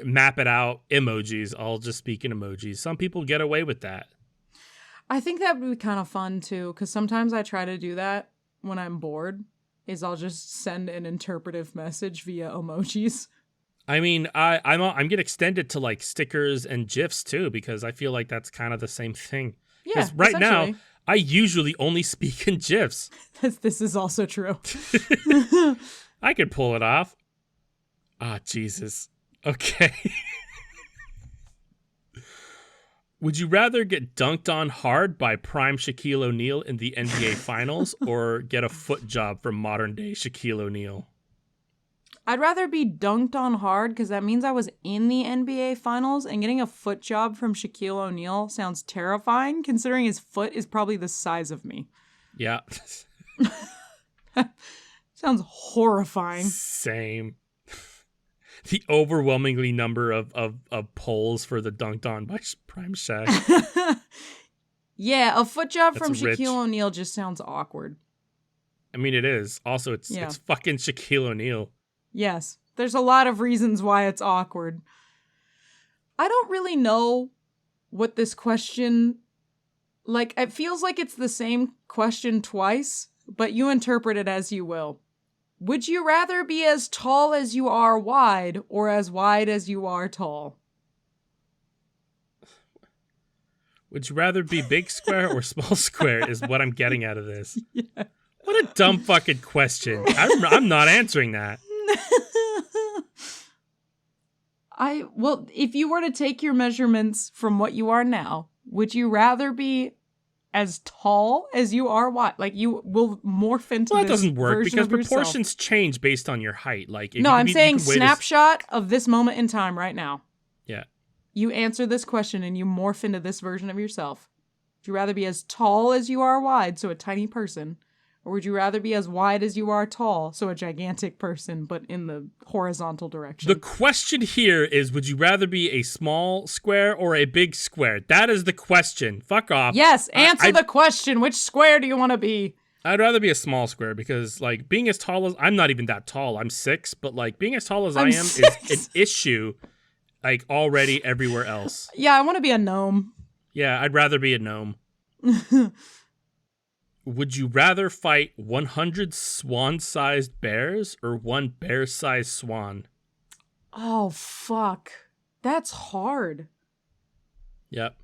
map it out emojis, I'll just speak in emojis. Some people get away with that. I think that would be kind of fun too, because sometimes I try to do that when I'm bored, is I'll just send an interpretive message via emojis. I mean, I'm get extended to like stickers and GIFs too, because I feel like that's kind of the same thing. Yeah, right now, I usually only speak in GIFs. This is also true. I could pull it off. Ah, Jesus. Okay. Would you rather get dunked on hard by prime Shaquille O'Neal in the NBA Finals or get a foot job from modern day Shaquille O'Neal? I'd rather be dunked on hard because that means I was in the NBA Finals, and getting a foot job from Shaquille O'Neal sounds terrifying considering his foot is probably the size of me. Yeah. Sounds horrifying. Same. The overwhelmingly number of polls for the dunked on by Prime Shaq. Yeah, a foot job from rich. Shaquille O'Neal just sounds awkward. I mean, it is. Also, it's fucking Shaquille O'Neal. Yes, there's a lot of reasons why it's awkward. I don't really know what this question... Like, it feels like it's the same question twice, but you interpret it as you will. Would you rather be as tall as you are wide or as wide as you are tall? Would you rather be big square or small square is what I'm getting out of this. Yeah. What a dumb fucking question. I'm not answering that. Well, if you were to take your measurements from what you are now, would you rather be as tall as you are wide? Like, you will morph into that this doesn't work version because of yourself. proportions change based on your height. Like, no, I'm saying snapshot of this moment in time right now. Yeah. You answer this question and you morph into this version of yourself. Would you rather be as tall as you are wide, so a tiny person, or would you rather be as wide as you are tall, so a gigantic person, but in the horizontal direction? The question here is, would you rather be a small square or a big square? That is the question. Fuck off. Yes, answer the question. Which square do you want to be? I'd rather be a small square because, like, being as tall as I'm not even that tall. I'm 6, but like being as tall as I am is an issue, like already everywhere else. Yeah, I want to be a gnome. Yeah, I'd rather be a gnome. Would you rather fight 100 swan-sized bears or one bear-sized swan? Oh, fuck. That's hard. Yep.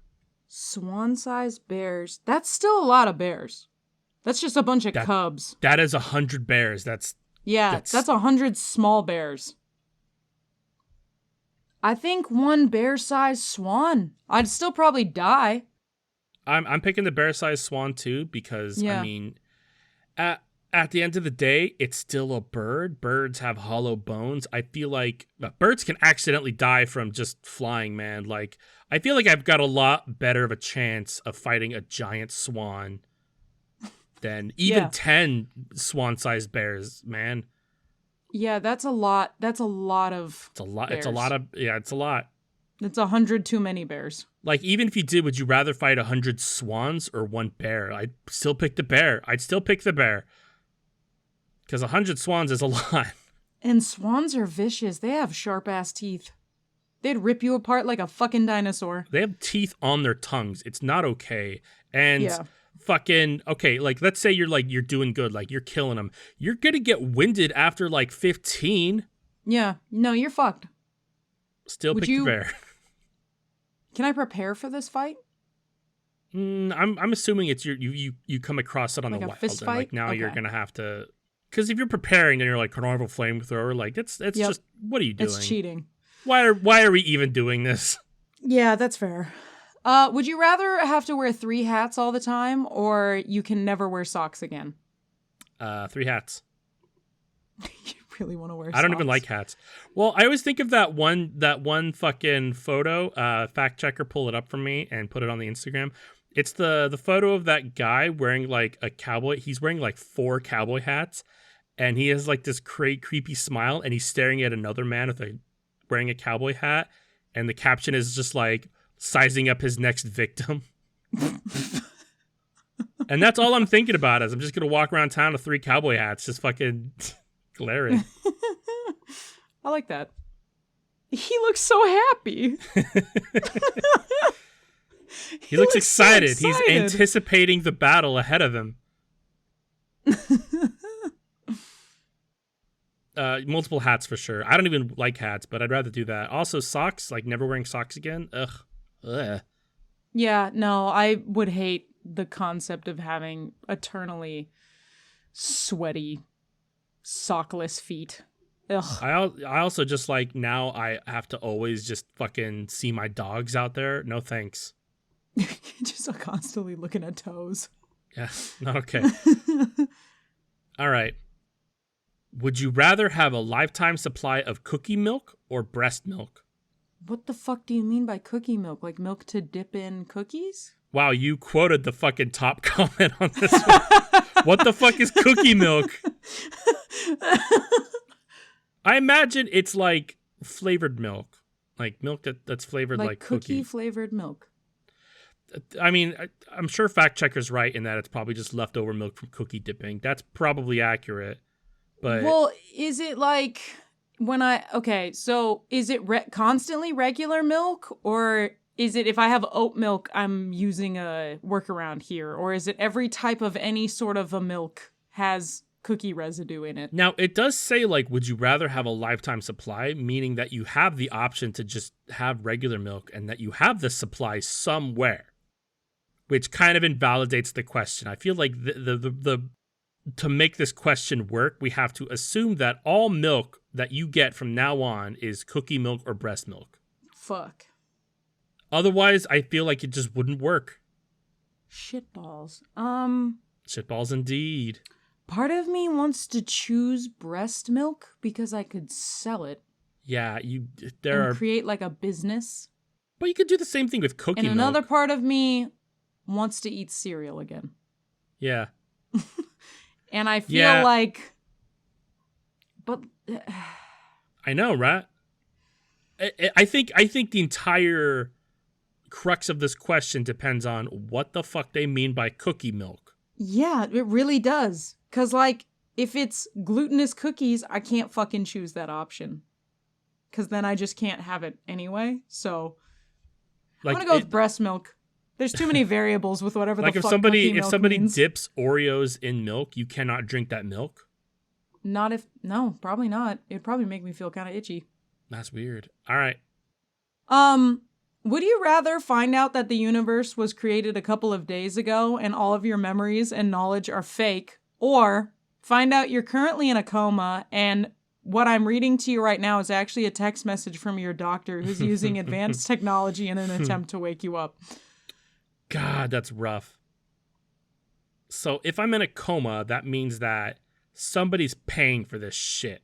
Swan-sized bears. That's still a lot of bears. That's just a bunch of cubs. That is 100 bears. That's 100 small bears. I think one bear-sized swan. I'd still probably die. I'm picking the bear-sized swan too because Yeah. I mean, at the end of the day, it's still a bird. Birds have hollow bones. I feel like birds can accidentally die from just flying, man. Like I feel like I've got a lot better of a chance of fighting a giant swan than even 10 swan-sized bears, man. Yeah, that's a lot. That's a lot of It's a lot. bears. It's a lot of it's a lot. It's 100 too many bears. Like even if you did, would you rather fight 100 swans or one bear? I'd still pick the bear. I'd still pick the bear. Because 100 swans is a lot. And swans are vicious. They have sharp-ass teeth. They'd rip you apart like a fucking dinosaur. They have teeth on their tongues. It's not okay. And fucking, okay, like, let's say you're doing good. Like, you're killing them. You're going to get winded after, like, 15. Yeah. No, you're fucked. Still pick the bear. Can I prepare for this fight? I'm assuming it's you come across it on like the a wild. fist And, fight? like, now Okay. you're going to have to... Because if you're preparing, then you're like, can I have a flamethrower? Like, it's just, what are you doing? It's cheating. Why are we even doing this? Yeah, that's fair. Would you rather have to wear 3 hats all the time, or you can never wear socks again? 3 hats. You really want to wear socks? I don't even like hats. Well, I always think of that one fucking photo. Fact checker pull it up for me and put it on the Instagram. It's the photo of that guy wearing like a cowboy. He's wearing like 4 cowboy hats, and he has like this creepy smile, and he's staring at another man wearing a cowboy hat, and the caption is just like sizing up his next victim. And that's all I'm thinking about is I'm just gonna walk around town with 3 cowboy hats, just fucking glaring. I like that. He looks so happy. He looks excited. So He's anticipating the battle ahead of him. Multiple hats for sure. I don't even like hats, but I'd rather do that. Also, socks, like never wearing socks again. Ugh. Yeah, no, I would hate the concept of having eternally sweaty, sockless feet. Ugh. I also just like now I have to always just fucking see my dogs out there. No thanks. Just constantly looking at toes. Yeah, not okay. All right. Would you rather have a lifetime supply of cookie milk or breast milk? What the fuck do you mean by cookie milk? Like milk to dip in cookies? Wow, you quoted the fucking top comment on this one. What the fuck is cookie milk? I imagine it's like flavored milk. Like milk that's flavored like cookie. Flavored milk. I mean, I'm sure fact checker's right in that it's probably just leftover milk from cookie dipping. That's probably accurate. But well, is it like so is it constantly regular milk, or is it if I have oat milk, I'm using a workaround here, or is it every type of any sort of a milk has cookie residue in it? Now, it does say, like, would you rather have a lifetime supply, meaning that you have the option to just have regular milk and that you have the supply somewhere, which kind of invalidates the question. I feel like the to make this question work, we have to assume that all milk that you get from now on is cookie milk or breast milk. Fuck. Otherwise, I feel like it just wouldn't work. Shitballs. Shitballs indeed. Part of me wants to choose breast milk because I could sell it. Yeah, create like a business. But you could do the same thing with cookie milk. And another part of me wants to eat cereal again. Yeah. And I feel like, but I know, right? I think the entire crux of this question depends on what the fuck they mean by cookie milk. Yeah, it really does. Because, like, if it's glutinous cookies, I can't fucking choose that option. Because then I just can't have it anyway. So I'm Like going to go with breast milk. There's too many variables with whatever like the if fuck cookie milk somebody means. dips Oreos in milk, you cannot drink that milk. Not if... No, probably not. It'd probably make me feel kind of itchy. That's weird. All right. Would you rather find out that the universe was created a couple of days ago and all of your memories and knowledge are fake, or find out you're currently in a coma and what I'm reading to you right now is actually a text message from your doctor who's using advanced technology in an attempt to wake you up? God, that's rough. So if I'm in a coma, that means that somebody's paying for this shit.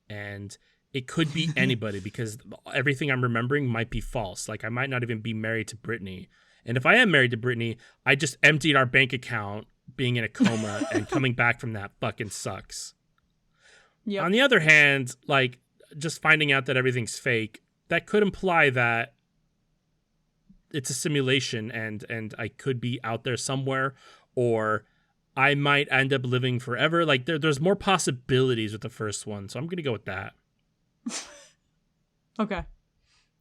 And it could be anybody because everything I'm remembering might be false. Like I might not even be married to Brittany. And if I am married to Brittany, I just emptied our bank account being in a coma and coming back from that fucking sucks. Yep. On the other hand, like just finding out that everything's fake, that could imply that it's a simulation and I could be out there somewhere, or I might end up living forever. Like there's more possibilities with the first one. So I'm going to go with that. Okay.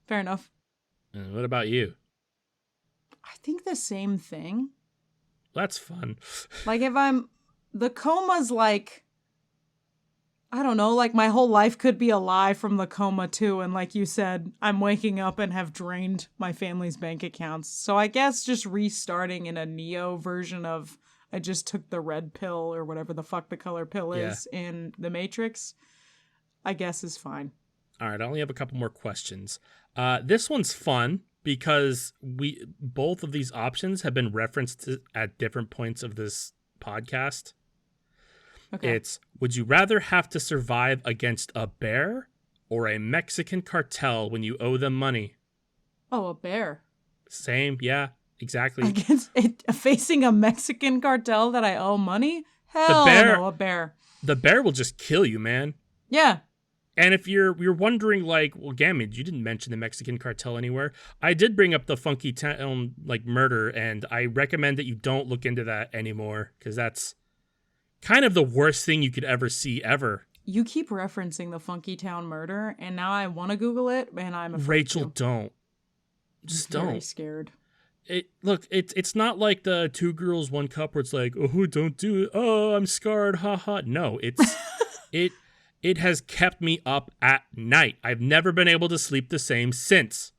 Fair enough. And what about you? I think the same thing. That's fun. Like if the coma's like, I don't know, like my whole life could be a lie from the coma too. And like you said, I'm waking up and have drained my family's bank accounts. So I guess just restarting in a Neo version of I just took the red pill or whatever the fuck the color pill is in the Matrix, I guess is fine. All right, I only have a couple more questions. This one's fun because both of these options have been referenced at different points of this podcast. Okay. It's, would you rather have to survive against a bear or a Mexican cartel when you owe them money? Oh, a bear. Same, yeah, exactly. Facing a Mexican cartel that I owe money? Hell no, a bear. The bear will just kill you, man. Yeah. And if you're wondering, like, well, Gamage, you didn't mention the Mexican cartel anywhere. I did bring up the Funky Town, like, murder, and I recommend that you don't look into that anymore, because that's kind of the worst thing you could ever see, ever. You keep referencing the Funky Town murder, and now I want to Google it, and I'm afraid Rachel, don't. Just don't. I'm very scared. It's not like the 2 Girls 1 Cup where it's like, oh, don't do it. Oh, I'm scarred, haha. No, it's It has kept me up at night. I've never been able to sleep the same since.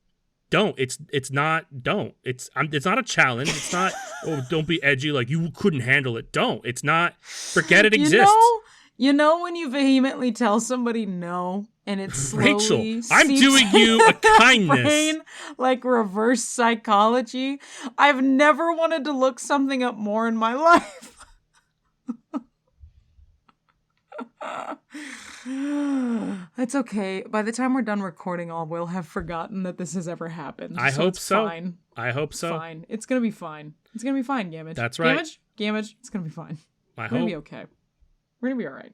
Don't. It's not a challenge. It's not, oh, don't be edgy like you couldn't handle it. Don't. It's not, forget it exists. You know when you vehemently tell somebody no and it slowly Rachel, I'm doing you a kindness. Brain, like reverse psychology. I've never wanted to look something up more in my life. It's okay. By the time we're done recording, we'll have forgotten that this has ever happened. I hope so. Fine. I hope so. Fine. It's gonna be fine. It's gonna be fine, Gamage. That's right. Gamage. It's gonna be fine. We're gonna be okay. We're gonna be all right.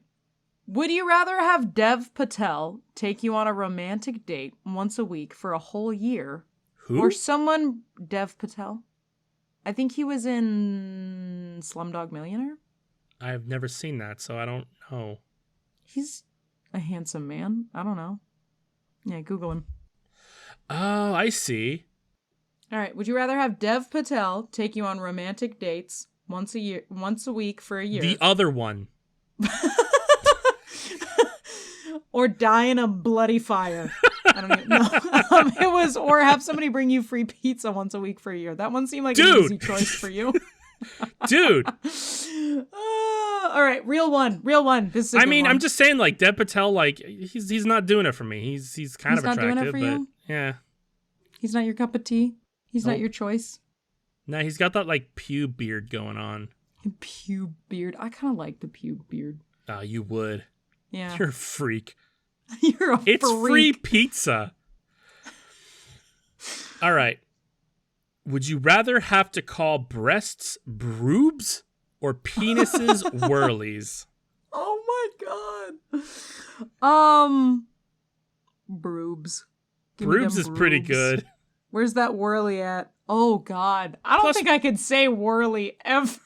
Would you rather have Dev Patel take you on a romantic date once a week for a whole year? Who? Or someone... Dev Patel? I think he was in Slumdog Millionaire. I've never seen that, so I don't know. He's a handsome man. I don't know. Yeah, Google him. Oh, I see. All right. Would you rather have Dev Patel take you on romantic dates once a week for a year? The other one. Or die in a bloody fire. I don't even know. It was, or have somebody bring you free pizza once a week for a year. That one seemed like an easy choice for you. Dude. All right, real one. This is I'm just saying, like, Dev Patel, like, he's not doing it for me. He's kind of attractive, doing it for but you? Yeah. He's not your cup of tea. He's not your choice. Nah, he's got that like pube beard going on. Pube beard. I kind of like the pube beard. Oh, you would. Yeah. You're a freak. You're a freak. It's free pizza. All right. Would you rather have to call breasts broobs or penises whirlies? Oh my god. Broobs. Broobs is pretty good. Where's that whirly at? Oh god. I don't think I could say whirly ever.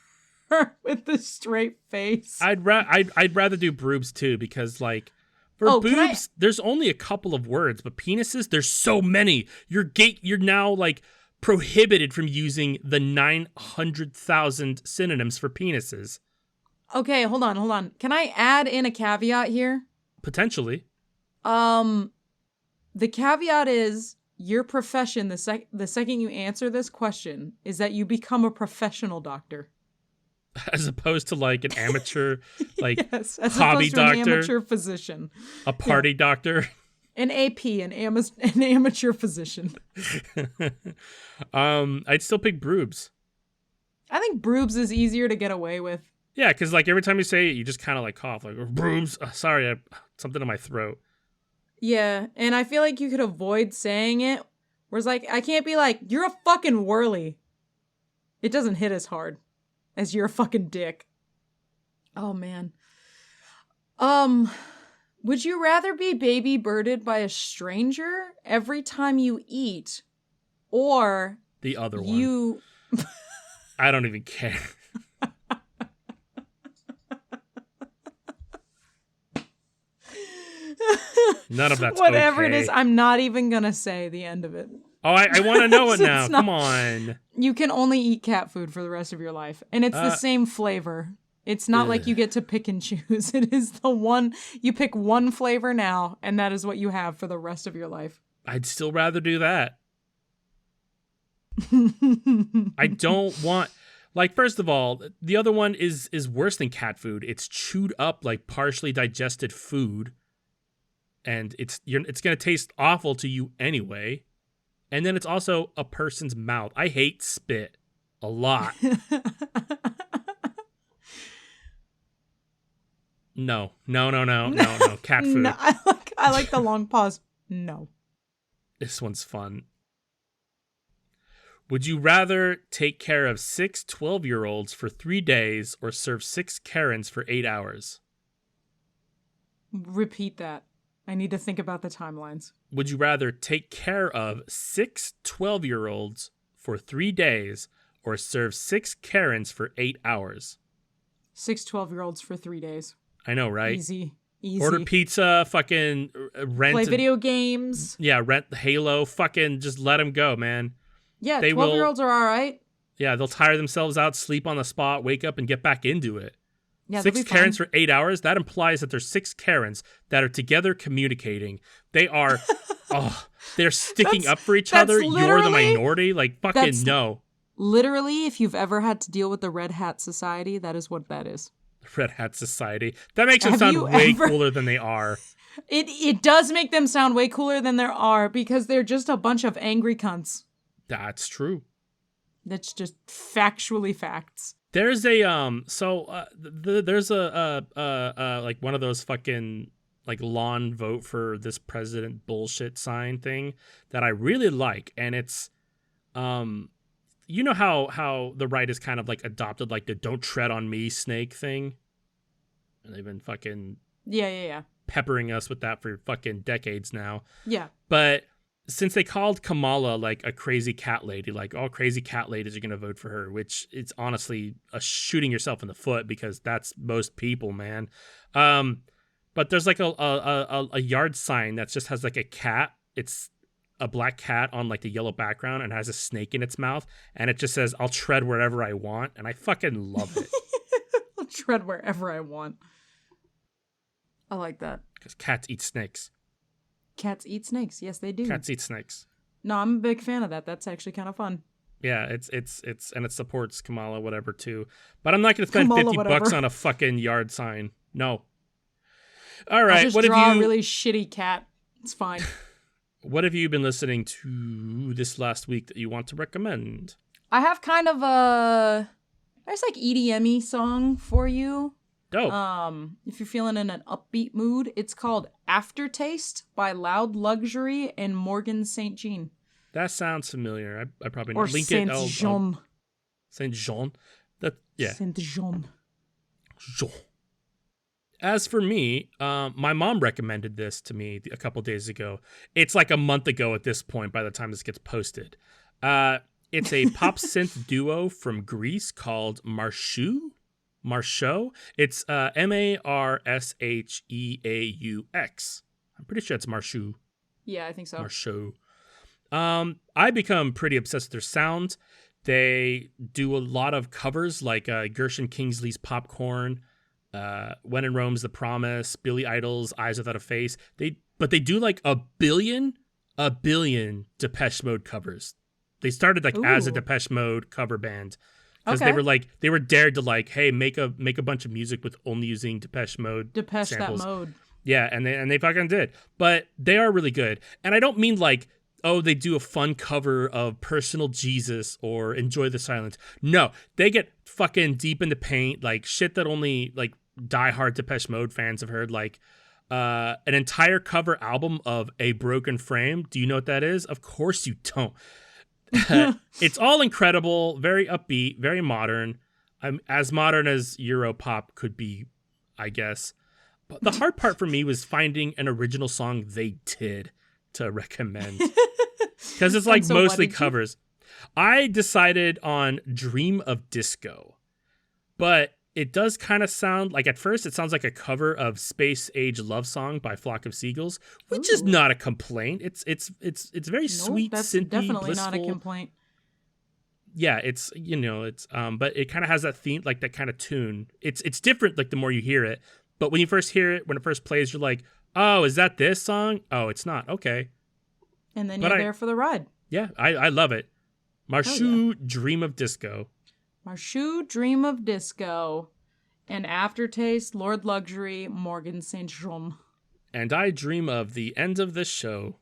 with the straight face. I'd rather do boobs too, because like for boobs, there's only a couple of words, but penises, there's so many. You're now like prohibited from using the 900,000 synonyms for penises. Okay, hold on. Can I add in a caveat here? Potentially. The caveat is your profession, the second you answer this question, is that you become a professional doctor. As opposed to like an amateur, like yes, as hobby opposed to doctor, an amateur physician, a party doctor, an AP, an amateur physician. I'd still pick boobs. I think boobs is easier to get away with. Yeah, because like every time you say it, you just kind of like cough, like boobs. Sorry, I something in my throat. Yeah, and I feel like you could avoid saying it. Whereas like I can't be like, you're a fucking whirly. It doesn't hit as hard as you're a fucking dick. Oh man. Would you rather be baby birded by a stranger every time you eat, or the other one? I don't even care. None of that's whatever okay. it is. I'm not even gonna say the end of it. Oh, I want to know it now. Come on. You can only eat cat food for the rest of your life, and it's the same flavor. It's not like you get to pick and choose. It is the one, you pick one flavor now, and that is what you have for the rest of your life. I'd still rather do that. I don't want, like, first of all, the other one is worse than cat food. It's chewed up, like, partially digested food, and it's going to taste awful to you anyway. And then it's also a person's mouth. I hate spit a lot. No. Cat food. No, I like the long pause. No. This one's fun. Would you rather take care of 6 12-year-olds for 3 days or serve 6 Karens for 8 hours? Repeat that. I need to think about the timelines. Would you rather take care of 6 12-year-olds for 3 days or serve 6 Karens for 8 hours? 6 12-year-olds for 3 days. I know, right? Easy. Order pizza, fucking rent. Play video games. Yeah, rent Halo, fucking just let them go, man. Yeah, 12-year-olds are all right. Yeah, they'll tire themselves out, sleep on the spot, wake up, and get back into it. Yeah, 6 Karens for 8 hours, that implies that there's 6 Karens that are together communicating. They are, they're sticking up for each other. You're the minority. Like, fucking no. Literally, if you've ever had to deal with the Red Hat Society, that is what that is. Red Hat Society. That makes them sound way cooler than they are. It does make them sound way cooler than they are because they're just a bunch of angry cunts. That's true. That's just factually facts. There's a there's a like one of those fucking like lawn vote for this president bullshit sign thing that I really like, and it's you know how the right is kind of like adopted like the "don't tread on me" snake thing, and they've been fucking yeah peppering us with that for fucking decades now. Yeah, but since they called Kamala like a crazy cat lady, like all crazy cat ladies are going to vote for her, which it's honestly a shooting yourself in the foot because that's most people, man. But there's like a yard sign that just has like a cat. It's a black cat on like the yellow background and has a snake in its mouth. And it just says, "I'll tread wherever I want." And I fucking love it. I'll tread wherever I want. I like that. Because cats eat snakes. Cats eat snakes. Yes, they do. Cats eat snakes. No, I'm a big fan of that. That's actually kind of fun. Yeah, it's and it supports Kamala whatever too. But I'm not going to spend $50 on a fucking yard sign. No. All right. I'll just draw a really shitty cat. It's fine. What have you been listening to this last week that you want to recommend? I have kind of a nice like EDM-y song for you. Dope. If you're feeling in an upbeat mood, it's called Aftertaste by Loud Luxury and Morgan St. Jean. That sounds familiar. I probably know. Or Saint Jean. Saint Jean. Saint Jean. Jean. As for me, my mom recommended this to me a couple days ago. It's like a month ago at this point by the time this gets posted. It's a pop synth duo from Greece called Marshu. Marcheaux. It's Marshheaux. I'm pretty sure it's Marcheaux. Yeah, I think so. Marcheaux. I become pretty obsessed with their sound. They do a lot of covers like Gershon Kingsley's Popcorn, When in Rome's The Promise, Billy Idol's Eyes Without a Face. But they do like a billion Depeche Mode covers. They started like as a Depeche Mode cover band because they were dared to like, hey, make a bunch of music with only using Depeche Mode samples. That mode. Yeah, and they fucking did. But they are really good. And I don't mean like, oh, they do a fun cover of Personal Jesus or Enjoy the Silence. No, they get fucking deep into paint, like shit that only like diehard Depeche Mode fans have heard, like an entire cover album of A Broken Frame. Do you know what that is? Of course you don't. It's all incredible, very upbeat, very modern. As modern as Europop could be, I guess. But the hard part for me was finding an original song they did to recommend. Because it's like so mostly covers. I decided on Dream of Disco. But it does kind of sound like, at first, it sounds like a cover of Space Age Love Song by Flock of Seagulls, which is not a complaint. It's very sweet, that's synthy, definitely blissful. Not a complaint. Yeah, it's but it kind of has that theme, like that kind of tune. It's different, like the more you hear it. But when you first hear it, when it first plays, you're like, oh, is that this song? Oh, it's not. Okay. And then you're there for the ride. Yeah, I love it. Marcheaux, Dream of Disco. Marcheaux, Dream of Disco. And Aftertaste, Lord Luxury, Morgan St. John. And I dream of the end of this show.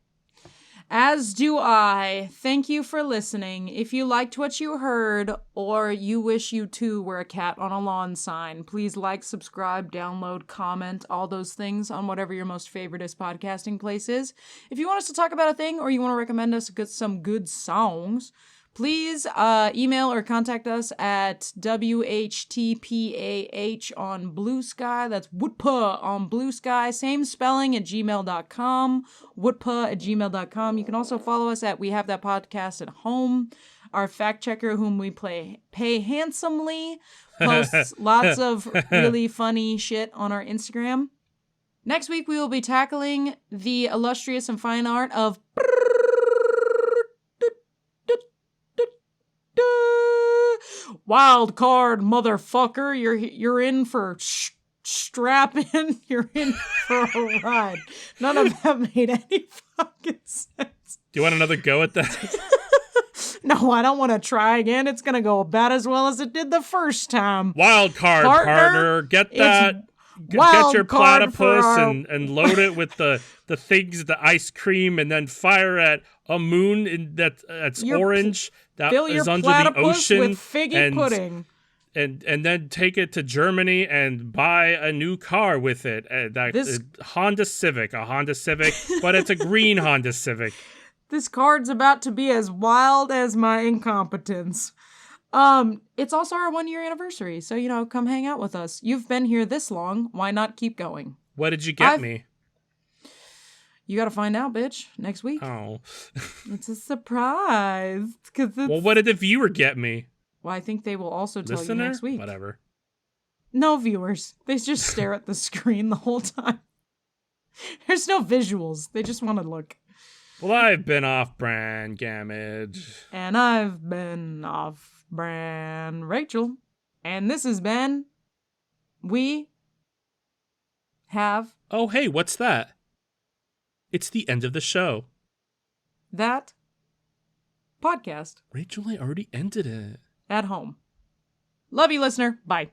As do I. Thank you for listening. If you liked what you heard, or you wish you too were a cat on a lawn sign, please like, subscribe, download, comment, all those things on whatever your most favoriteest podcasting place is. If you want us to talk about a thing, or you want to recommend us some good songs, please email or contact us at WHTPAH on Blue Sky. That's Woodpa on Blue Sky. Same spelling at gmail.com. Woodpa@gmail.com. You can also follow us at We Have That Podcast at Home. Our fact checker, whom we pay handsomely, posts lots of really funny shit on our Instagram. Next week, we will be tackling the illustrious and fine art of wild card, motherfucker. You're in for strap in. You're in for a ride. None of that made any fucking sense. Do you want another go at that? No, I don't want to try again. It's going to go about as well as it did the first time. Wild card, partner. Get that. Get your platypus and load it with the things, the ice cream, and then fire at a moon that's orange that is under the ocean with figgy pudding. And then take it to Germany and buy a new car with it. Honda Civic, but it's a green Honda Civic. This card's about to be as wild as my incompetence. It's also our 1-year anniversary, so, come hang out with us. You've been here this long. Why not keep going? What did you get me? You gotta find out, bitch, next week. Oh. It's a surprise. Well, what did the viewer get me? Well, I think they will also tell you next week. Whatever. No viewers. They just stare at the screen the whole time. There's no visuals. They just want to look. Well, I've been off-brand Gamage. And I've been off-brand Rachel. And this has been We Have... Oh, hey, what's that? It's the end of the show. That podcast. Rachel, I already ended it. At home. Love you, listener. Bye.